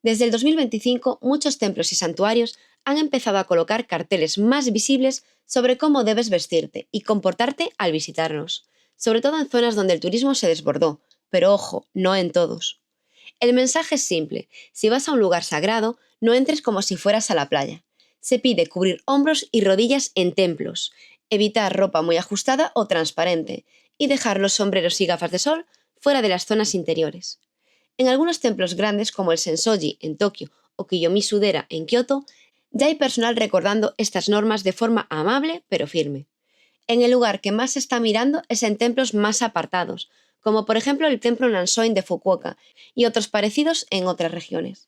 Desde el 2025, muchos templos y santuarios han empezado a colocar carteles más visibles sobre cómo debes vestirte y comportarte al visitarlos, sobre todo en zonas donde el turismo se desbordó, pero ojo, no en todos. El mensaje es simple: si vas a un lugar sagrado, no entres como si fueras a la playa. Se pide cubrir hombros y rodillas en templos, evitar ropa muy ajustada o transparente, y dejar los sombreros y gafas de sol fuera de las zonas interiores. En algunos templos grandes como el Sensoji en Tokio o Kiyomizu-dera en Kioto, ya hay personal recordando estas normas de forma amable pero firme. En el lugar que más se está mirando es en templos más apartados, como por ejemplo el templo Nanzoin de Fukuoka y otros parecidos en otras regiones.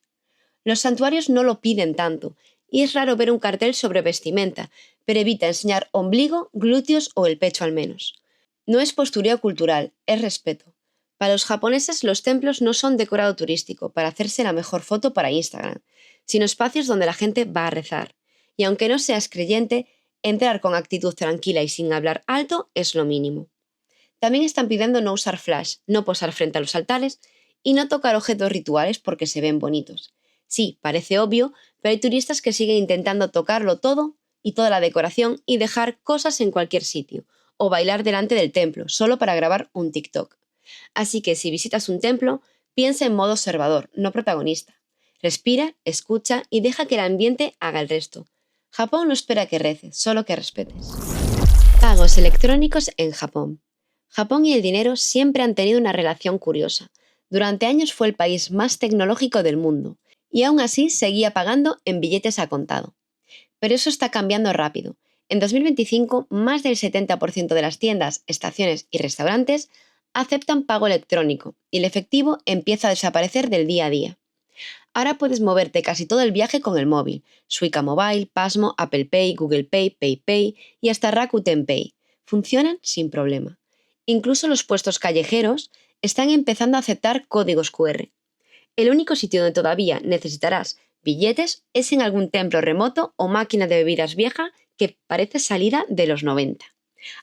Los santuarios no lo piden tanto, y es raro ver un cartel sobre vestimenta, pero evita enseñar ombligo, glúteos o el pecho al menos. No es postureo cultural, es respeto. Para los japoneses, los templos no son decorado turístico para hacerse la mejor foto para Instagram, sino espacios donde la gente va a rezar. Y aunque no seas creyente, entrar con actitud tranquila y sin hablar alto es lo mínimo. También están pidiendo no usar flash, no posar frente a los altares y no tocar objetos rituales porque se ven bonitos. Sí, parece obvio, pero hay turistas que siguen intentando tocarlo todo y toda la decoración y dejar cosas en cualquier sitio, o bailar delante del templo, solo para grabar un TikTok. Así que si visitas un templo, piensa en modo observador, no protagonista. Respira, escucha y deja que el ambiente haga el resto. Japón no espera que reces, solo que respetes. Pagos electrónicos en Japón. Japón y el dinero siempre han tenido una relación curiosa. Durante años fue el país más tecnológico del mundo, y aún así seguía pagando en billetes a contado. Pero eso está cambiando rápido. En 2025, más del 70% de las tiendas, estaciones y restaurantes aceptan pago electrónico y el efectivo empieza a desaparecer del día a día. Ahora puedes moverte casi todo el viaje con el móvil: Suica Mobile, Pasmo, Apple Pay, Google Pay, PayPay y hasta Rakuten Pay. Funcionan sin problema. Incluso los puestos callejeros están empezando a aceptar códigos QR. El único sitio donde todavía necesitarás billetes es en algún templo remoto o máquina de bebidas vieja que parece salida de los 90.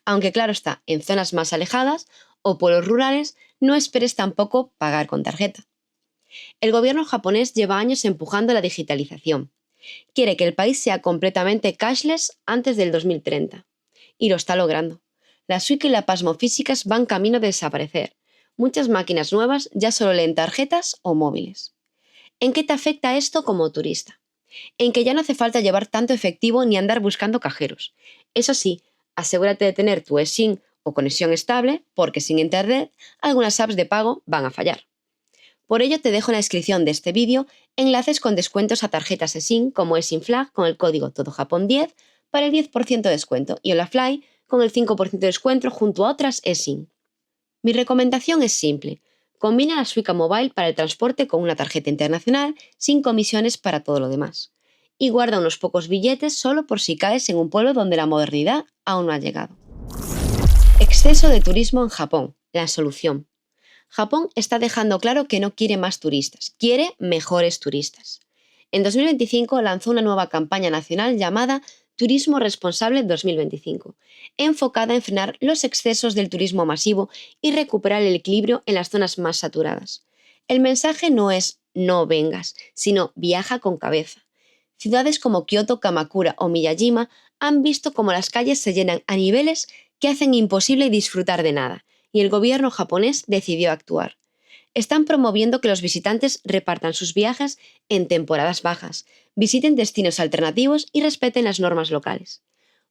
Aunque claro está, en zonas más alejadas o pueblos rurales no esperes tampoco pagar con tarjeta. El gobierno japonés lleva años empujando la digitalización. Quiere que el país sea completamente cashless antes del 2030. Y lo está logrando. La Suica y la Pasmo físicas van camino de desaparecer. Muchas máquinas nuevas ya solo leen tarjetas o móviles. ¿En qué te afecta esto como turista? En que ya no hace falta llevar tanto efectivo ni andar buscando cajeros. Eso sí, asegúrate de tener tu eSIM o conexión estable, porque sin internet algunas apps de pago van a fallar. Por ello te dejo en la descripción de este vídeo enlaces con descuentos a tarjetas eSIM como eSIM Flag con el código TODOJAPON10 para el 10% de descuento y Olafly con el 5% de descuento junto a otras eSIM. Mi recomendación es simple: combina la Suica Mobile para el transporte con una tarjeta internacional sin comisiones para todo lo demás. Y guarda unos pocos billetes solo por si caes en un pueblo donde la modernidad aún no ha llegado. Exceso de turismo en Japón, la solución. Japón está dejando claro que no quiere más turistas, quiere mejores turistas. En 2025 lanzó una nueva campaña nacional llamada Turismo Responsable 2025, enfocada en frenar los excesos del turismo masivo y recuperar el equilibrio en las zonas más saturadas. El mensaje no es no vengas, sino viaja con cabeza. Ciudades como Kioto, Kamakura o Miyajima han visto cómo las calles se llenan a niveles que hacen imposible disfrutar de nada, y el gobierno japonés decidió actuar. Están promoviendo que los visitantes repartan sus viajes en temporadas bajas, visiten destinos alternativos y respeten las normas locales.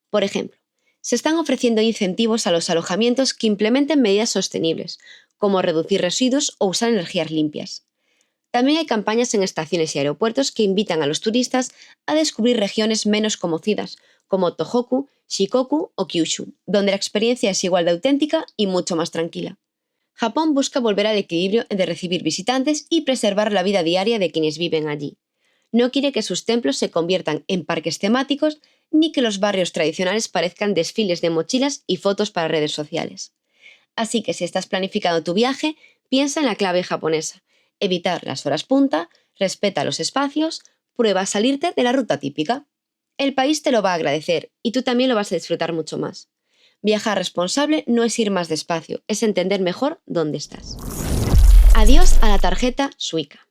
Por ejemplo, se están ofreciendo incentivos a los alojamientos que implementen medidas sostenibles, como reducir residuos o usar energías limpias. También hay campañas en estaciones y aeropuertos que invitan a los turistas a descubrir regiones menos conocidas, como Tohoku, Shikoku o Kyushu, donde la experiencia es igual de auténtica y mucho más tranquila. Japón busca volver al equilibrio de recibir visitantes y preservar la vida diaria de quienes viven allí. No quiere que sus templos se conviertan en parques temáticos ni que los barrios tradicionales parezcan desfiles de mochilas y fotos para redes sociales. Así que si estás planificando tu viaje, piensa en la clave japonesa: evitar las horas punta, respeta los espacios, prueba a salirte de la ruta típica. El país te lo va a agradecer y tú también lo vas a disfrutar mucho más. Viajar responsable no es ir más despacio, es entender mejor dónde estás. Adiós a la tarjeta Suica.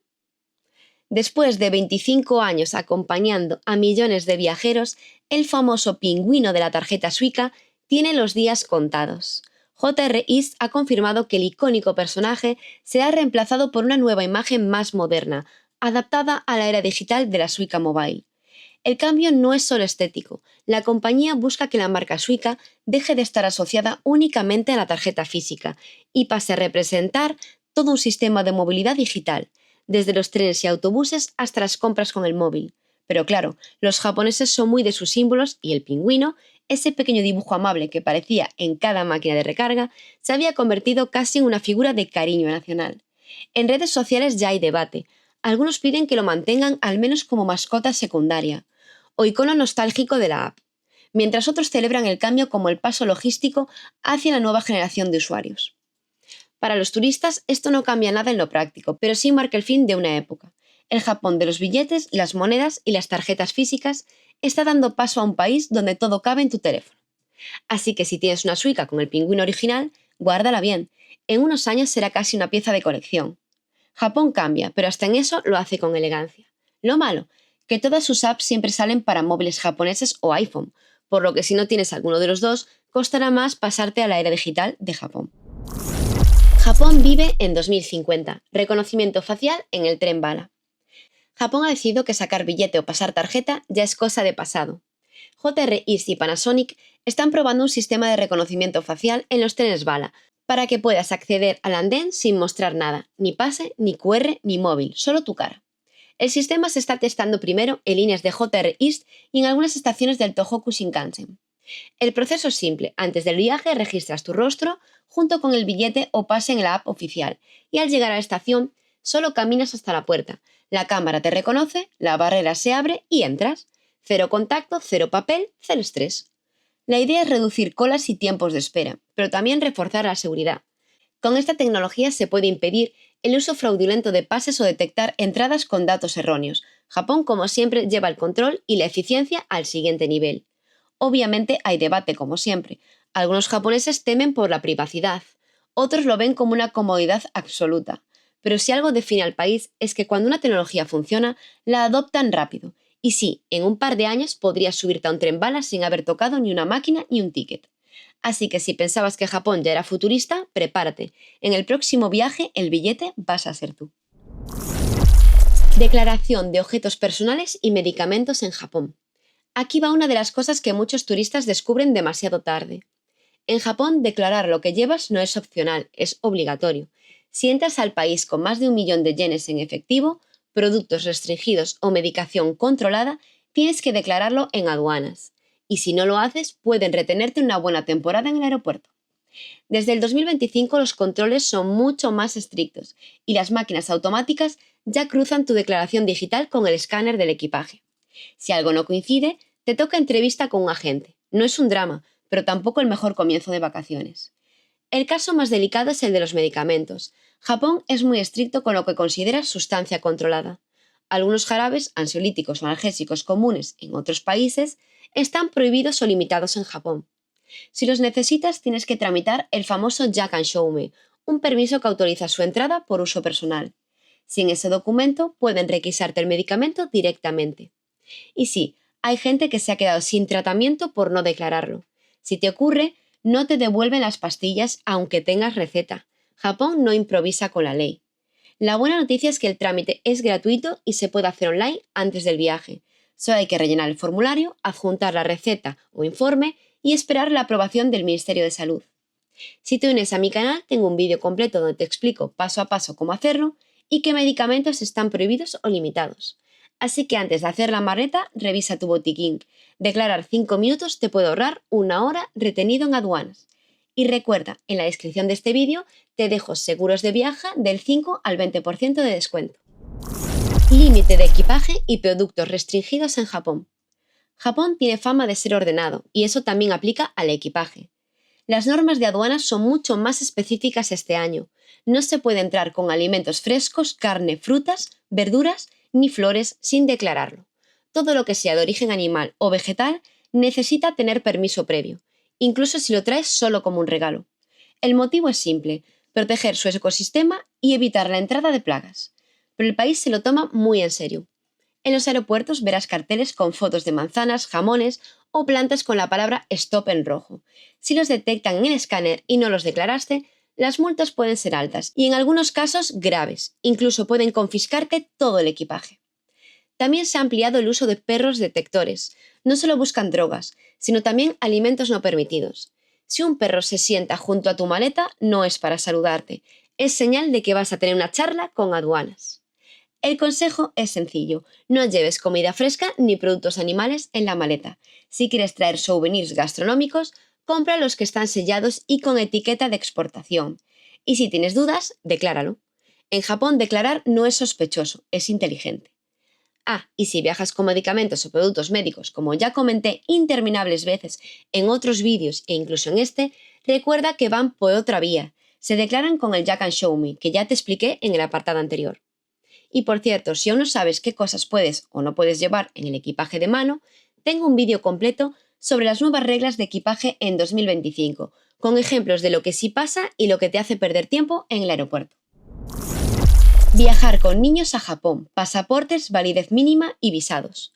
Después de 25 años acompañando a millones de viajeros, el famoso pingüino de la tarjeta Suica tiene los días contados. J.R. East ha confirmado que el icónico personaje será reemplazado por una nueva imagen más moderna, adaptada a la era digital de la Suica Mobile. El cambio no es solo estético. La compañía busca que la marca Suica deje de estar asociada únicamente a la tarjeta física y pase a representar todo un sistema de movilidad digital, desde los trenes y autobuses hasta las compras con el móvil. Pero claro, los japoneses son muy de sus símbolos y el pingüino, ese pequeño dibujo amable que parecía en cada máquina de recarga, se había convertido casi en una figura de cariño nacional. En redes sociales ya hay debate. Algunos piden que lo mantengan al menos como mascota secundaria o icono nostálgico de la app, mientras otros celebran el cambio como el paso logístico hacia la nueva generación de usuarios. Para los turistas esto no cambia nada en lo práctico, pero sí marca el fin de una época. El Japón de los billetes, las monedas y las tarjetas físicas está dando paso a un país donde todo cabe en tu teléfono. Así que si tienes una Suica con el pingüino original, guárdala bien. En unos años será casi una pieza de colección. Japón cambia, pero hasta en eso lo hace con elegancia. Lo malo, que todas sus apps siempre salen para móviles japoneses o iPhone, por lo que si no tienes alguno de los dos, costará más pasarte a la era digital de Japón. Japón vive en 2050. Reconocimiento facial en el tren bala. Japón ha decidido que sacar billete o pasar tarjeta ya es cosa de pasado. J.R. East y Panasonic están probando un sistema de reconocimiento facial en los trenes bala para que puedas acceder al andén sin mostrar nada, ni pase, ni QR, ni móvil, solo tu cara. El sistema se está testando primero en líneas de J.R. East y en algunas estaciones del Tohoku Shinkansen. El proceso es simple. Antes del viaje registras tu rostro junto con el billete o pase en la app oficial y al llegar a la estación solo caminas hasta la puerta. La cámara te reconoce, la barrera se abre y entras. Cero contacto, cero papel, cero estrés. La idea es reducir colas y tiempos de espera, pero también reforzar la seguridad. Con esta tecnología se puede impedir el uso fraudulento de pases o detectar entradas con datos erróneos. Japón, como siempre, lleva el control y la eficiencia al siguiente nivel. Obviamente hay debate, como siempre. Algunos japoneses temen por la privacidad, otros lo ven como una comodidad absoluta. Pero si algo define al país es que cuando una tecnología funciona, la adoptan rápido. Y sí, en un par de años podrías subirte a un tren bala sin haber tocado ni una máquina ni un ticket. Así que si pensabas que Japón ya era futurista, prepárate. En el próximo viaje, el billete vas a ser tú. Declaración de objetos personales y medicamentos en Japón. Aquí va una de las cosas que muchos turistas descubren demasiado tarde. En Japón, declarar lo que llevas no es opcional, es obligatorio. Si entras al país con más de 1.000.000 de yenes en efectivo, productos restringidos o medicación controlada, tienes que declararlo en aduanas. Y si no lo haces, pueden retenerte una buena temporada en el aeropuerto. Desde el 2025 los controles son mucho más estrictos y las máquinas automáticas ya cruzan tu declaración digital con el escáner del equipaje. Si algo no coincide, te toca entrevista con un agente. No es un drama, pero tampoco el mejor comienzo de vacaciones. El caso más delicado es el de los medicamentos. Japón es muy estricto con lo que considera sustancia controlada. Algunos jarabes, ansiolíticos o analgésicos comunes en otros países, están prohibidos o limitados en Japón. Si los necesitas, tienes que tramitar el famoso Yakan Shoume, un permiso que autoriza su entrada por uso personal. Sin ese documento pueden requisarte el medicamento directamente. Y sí, hay gente que se ha quedado sin tratamiento por no declararlo. Si te ocurre, no te devuelven las pastillas aunque tengas receta. Japón no improvisa con la ley. La buena noticia es que el trámite es gratuito y se puede hacer online antes del viaje. Solo hay que rellenar el formulario, adjuntar la receta o informe y esperar la aprobación del Ministerio de Salud. Si te unes a mi canal, tengo un vídeo completo donde te explico paso a paso cómo hacerlo y qué medicamentos están prohibidos o limitados. Así que antes de hacer la maleta, revisa tu botiquín. Declarar 5 minutos te puede ahorrar 1 hora retenido en aduanas. Y recuerda, en la descripción de este vídeo te dejo seguros de viaje del 5 al 20% de descuento. Límite de equipaje y productos restringidos en Japón. Japón tiene fama de ser ordenado y eso también aplica al equipaje. Las normas de aduanas son mucho más específicas este año. No se puede entrar con alimentos frescos, carne, frutas, verduras ni flores sin declararlo. Todo lo que sea de origen animal o vegetal necesita tener permiso previo, incluso si lo traes solo como un regalo. El motivo es simple: proteger su ecosistema y evitar la entrada de plagas. Pero el país se lo toma muy en serio. En los aeropuertos verás carteles con fotos de manzanas, jamones o plantas con la palabra Stop en rojo. Si los detectan en el escáner y no los declaraste, las multas pueden ser altas y en algunos casos graves. Incluso pueden confiscarte todo el equipaje. También se ha ampliado el uso de perros detectores. No solo buscan drogas, sino también alimentos no permitidos. Si un perro se sienta junto a tu maleta, no es para saludarte, es señal de que vas a tener una charla con aduanas. El consejo es sencillo: no lleves comida fresca ni productos animales en la maleta. Si quieres traer souvenirs gastronómicos, compra los que están sellados y con etiqueta de exportación. Y si tienes dudas, decláralo. En Japón declarar no es sospechoso, es inteligente. Ah, y si viajas con medicamentos o productos médicos, como ya comenté interminables veces en otros vídeos e incluso en este, recuerda que van por otra vía. Se declaran con el Jack and Show Me, que ya te expliqué en el apartado anterior. Y por cierto, si aún no sabes qué cosas puedes o no puedes llevar en el equipaje de mano, tengo un vídeo completo sobre las nuevas reglas de equipaje en 2025, con ejemplos de lo que sí pasa y lo que te hace perder tiempo en el aeropuerto. Viajar con niños a Japón: pasaportes, validez mínima y visados.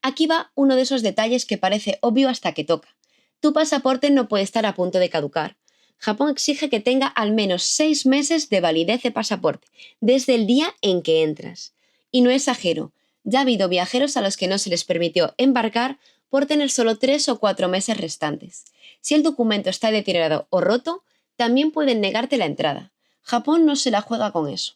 Aquí va uno de esos detalles que parece obvio hasta que toca. Tu pasaporte no puede estar a punto de caducar. Japón exige que tenga al menos 6 meses de validez de pasaporte, desde el día en que entras. Y no exagero, ya ha habido viajeros a los que no se les permitió embarcar por tener solo 3 o 4 meses restantes. Si el documento está deteriorado o roto, también pueden negarte la entrada. Japón no se la juega con eso.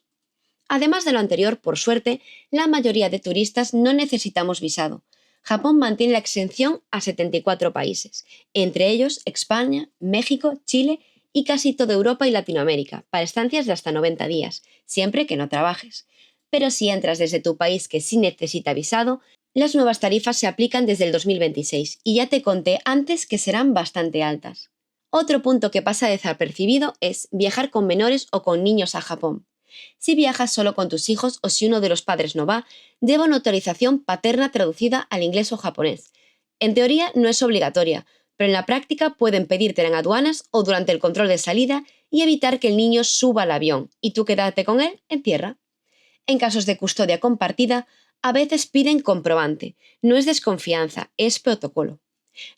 Además de lo anterior, por suerte, la mayoría de turistas no necesitamos visado. Japón mantiene la exención a 74 países, entre ellos España, México, Chile y casi toda Europa y Latinoamérica, para estancias de hasta 90 días, siempre que no trabajes. Pero si entras desde tu país que sí necesita visado, las nuevas tarifas se aplican desde el 2026 y ya te conté antes que serán bastante altas. Otro punto que pasa desapercibido es viajar con menores o con niños a Japón. Si viajas solo con tus hijos o si uno de los padres no va, lleva una autorización paterna traducida al inglés o japonés. En teoría no es obligatoria, pero en la práctica pueden pedírtela en aduanas o durante el control de salida y evitar que el niño suba al avión y tú quédate con él en tierra. En casos de custodia compartida, a veces piden comprobante. No es desconfianza, es protocolo.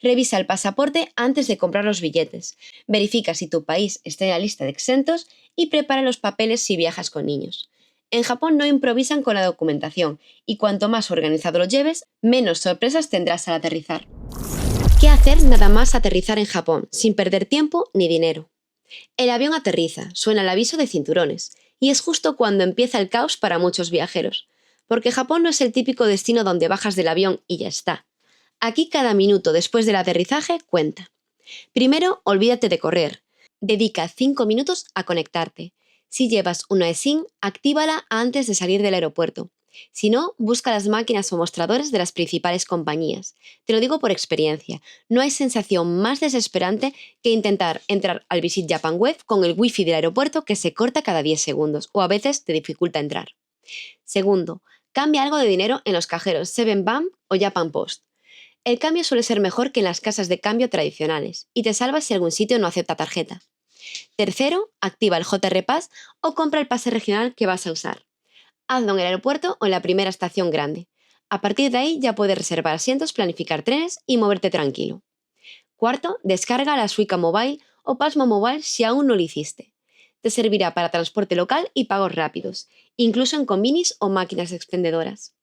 Revisa el pasaporte antes de comprar los billetes. Verifica si tu país está en la lista de exentos y prepara los papeles si viajas con niños. En Japón no improvisan con la documentación y cuanto más organizado lo lleves, menos sorpresas tendrás al aterrizar. ¿Qué hacer nada más aterrizar en Japón, sin perder tiempo ni dinero? El avión aterriza, suena el aviso de cinturones, y es justo cuando empieza el caos para muchos viajeros, porque Japón no es el típico destino donde bajas del avión y ya está. Aquí cada minuto después del aterrizaje cuenta. Primero, olvídate de correr. Dedica 5 minutos a conectarte. Si llevas una eSIM, actívala antes de salir del aeropuerto. Si no, busca las máquinas o mostradores de las principales compañías. Te lo digo por experiencia, no hay sensación más desesperante que intentar entrar al Visit Japan Web con el wifi del aeropuerto que se corta cada 10 segundos o a veces te dificulta entrar. Segundo, cambia algo de dinero en los cajeros 7-Bam o Japan Post. El cambio suele ser mejor que en las casas de cambio tradicionales y te salva si algún sitio no acepta tarjeta. Tercero, activa el JR Pass o compra el pase regional que vas a usar. Hazlo en el aeropuerto o en la primera estación grande. A partir de ahí ya puedes reservar asientos, planificar trenes y moverte tranquilo. Cuarto, descarga la Suica Mobile o Pasmo Mobile si aún no lo hiciste. Te servirá para transporte local y pagos rápidos, incluso en combinis o máquinas expendedoras.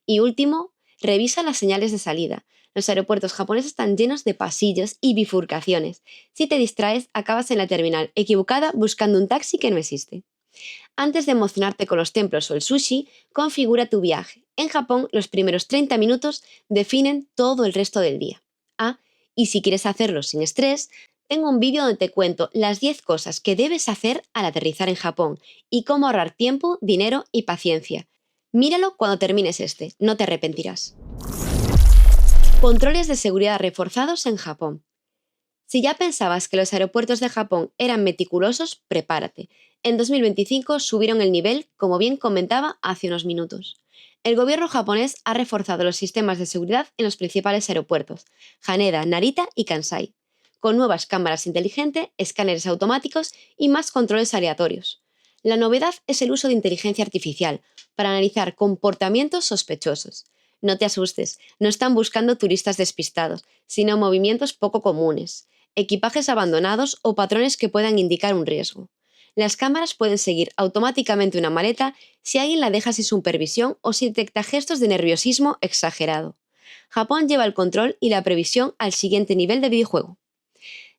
Y último, revisa las señales de salida. Los aeropuertos japoneses están llenos de pasillos y bifurcaciones. Si te distraes, acabas en la terminal equivocada buscando un taxi que no existe. Antes de emocionarte con los templos o el sushi, configura tu viaje. En Japón, los primeros 30 minutos definen todo el resto del día. Ah, y si quieres hacerlo sin estrés, tengo un vídeo donde te cuento las 10 cosas que debes hacer al aterrizar en Japón y cómo ahorrar tiempo, dinero y paciencia. Míralo cuando termines este, no te arrepentirás. Controles de seguridad reforzados en Japón. Si ya pensabas que los aeropuertos de Japón eran meticulosos, prepárate. En 2025 subieron el nivel, como bien comentaba hace unos minutos. El gobierno japonés ha reforzado los sistemas de seguridad en los principales aeropuertos, Haneda, Narita y Kansai, con nuevas cámaras inteligentes, escáneres automáticos y más controles aleatorios. La novedad es el uso de inteligencia artificial para analizar comportamientos sospechosos. No te asustes, no están buscando turistas despistados, sino movimientos poco comunes, equipajes abandonados o patrones que puedan indicar un riesgo. Las cámaras pueden seguir automáticamente una maleta si alguien la deja sin supervisión o si detecta gestos de nerviosismo exagerado. Japón lleva el control y la previsión al siguiente nivel de videojuego.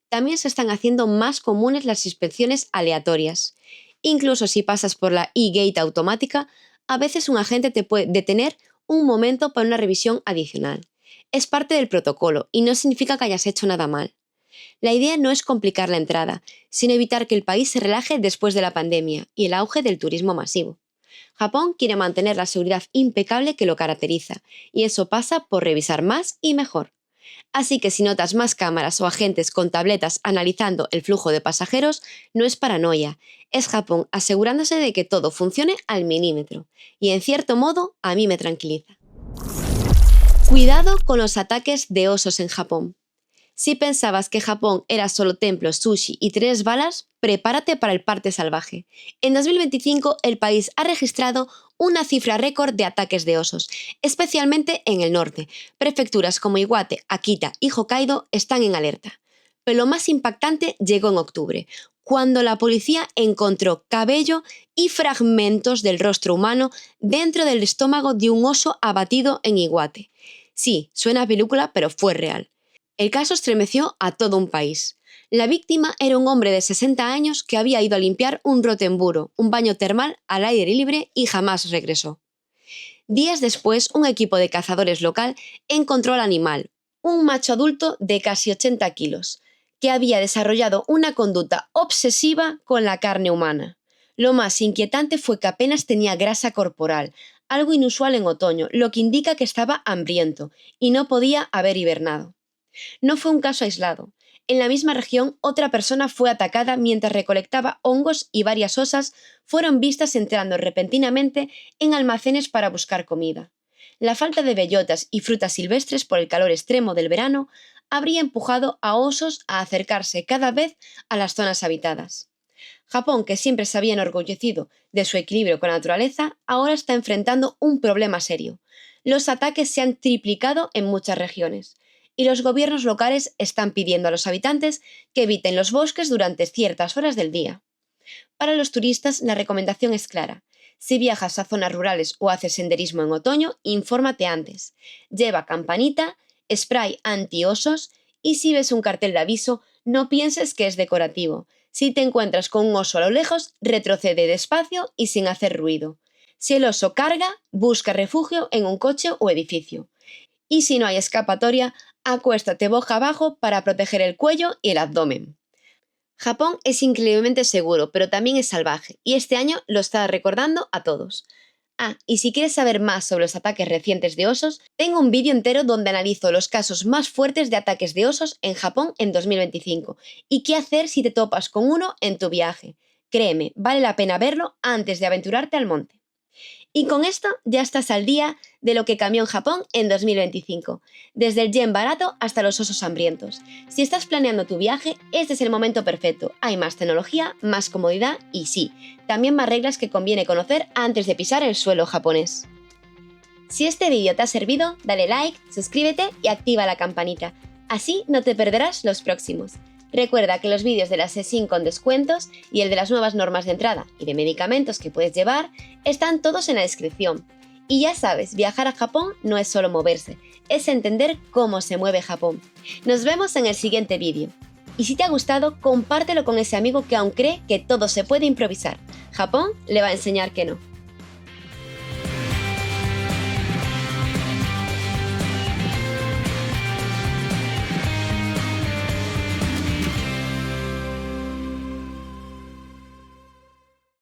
También se están haciendo más comunes las inspecciones aleatorias. Incluso si pasas por la e-gate automática, a veces un agente te puede detener un momento para una revisión adicional. Es parte del protocolo y no significa que hayas hecho nada mal. La idea no es complicar la entrada, sino evitar que el país se relaje después de la pandemia y el auge del turismo masivo. Japón quiere mantener la seguridad impecable que lo caracteriza, y eso pasa por revisar más y mejor. Así que si notas más cámaras o agentes con tabletas analizando el flujo de pasajeros, no es paranoia, es Japón asegurándose de que todo funcione al milímetro. Y en cierto modo, a mí me tranquiliza. Cuidado con los ataques de osos en Japón. Si pensabas que Japón era solo templos, sushi y 3 balas, prepárate para el parte salvaje. En 2025 el país ha registrado una cifra récord de ataques de osos, especialmente en el norte. Prefecturas como Iwate, Akita y Hokkaido están en alerta. Pero lo más impactante llegó en octubre, cuando la policía encontró cabello y fragmentos del rostro humano dentro del estómago de un oso abatido en Iwate. Sí, suena a película, pero fue real. El caso estremeció a todo un país. La víctima era un hombre de 60 años que había ido a limpiar un rotemburo, un baño termal al aire libre, y jamás regresó. Días después, un equipo de cazadores local encontró al animal, un macho adulto de casi 80 kilos, que había desarrollado una conducta obsesiva con la carne humana. Lo más inquietante fue que apenas tenía grasa corporal, algo inusual en otoño, lo que indica que estaba hambriento y no podía haber hibernado. No fue un caso aislado. En la misma región, otra persona fue atacada mientras recolectaba hongos y varias osas fueron vistas entrando repentinamente en almacenes para buscar comida. La falta de bellotas y frutas silvestres por el calor extremo del verano habría empujado a osos a acercarse cada vez a las zonas habitadas. Japón, que siempre se había enorgullecido de su equilibrio con la naturaleza, ahora está enfrentando un problema serio. Los ataques se han triplicado en muchas regiones y los gobiernos locales están pidiendo a los habitantes que eviten los bosques durante ciertas horas del día. Para los turistas, la recomendación es clara. Si viajas a zonas rurales o haces senderismo en otoño, infórmate antes. Lleva campanita, spray anti-osos y si ves un cartel de aviso, no pienses que es decorativo. Si te encuentras con un oso a lo lejos, retrocede despacio y sin hacer ruido. Si el oso carga, busca refugio en un coche o edificio. Y si no hay escapatoria, acuéstate boca abajo para proteger el cuello y el abdomen. Japón es increíblemente seguro, pero también es salvaje, y este año lo está recordando a todos. Ah, y si quieres saber más sobre los ataques recientes de osos, tengo un vídeo entero donde analizo los casos más fuertes de ataques de osos en Japón en 2025 y qué hacer si te topas con uno en tu viaje. Créeme, vale la pena verlo antes de aventurarte al monte. Y con esto ya estás al día de lo que cambió en Japón en 2025, desde el yen barato hasta los osos hambrientos. Si estás planeando tu viaje, este es el momento perfecto. Hay más tecnología, más comodidad y sí, también más reglas que conviene conocer antes de pisar el suelo japonés. Si este vídeo te ha servido, dale like, suscríbete y activa la campanita. Así no te perderás los próximos. Recuerda que los vídeos de la sesión con descuentos y el de las nuevas normas de entrada y de medicamentos que puedes llevar están todos en la descripción. Y ya sabes, viajar a Japón no es solo moverse, es entender cómo se mueve Japón. Nos vemos en el siguiente vídeo. Y si te ha gustado, compártelo con ese amigo que aún cree que todo se puede improvisar. Japón le va a enseñar que no.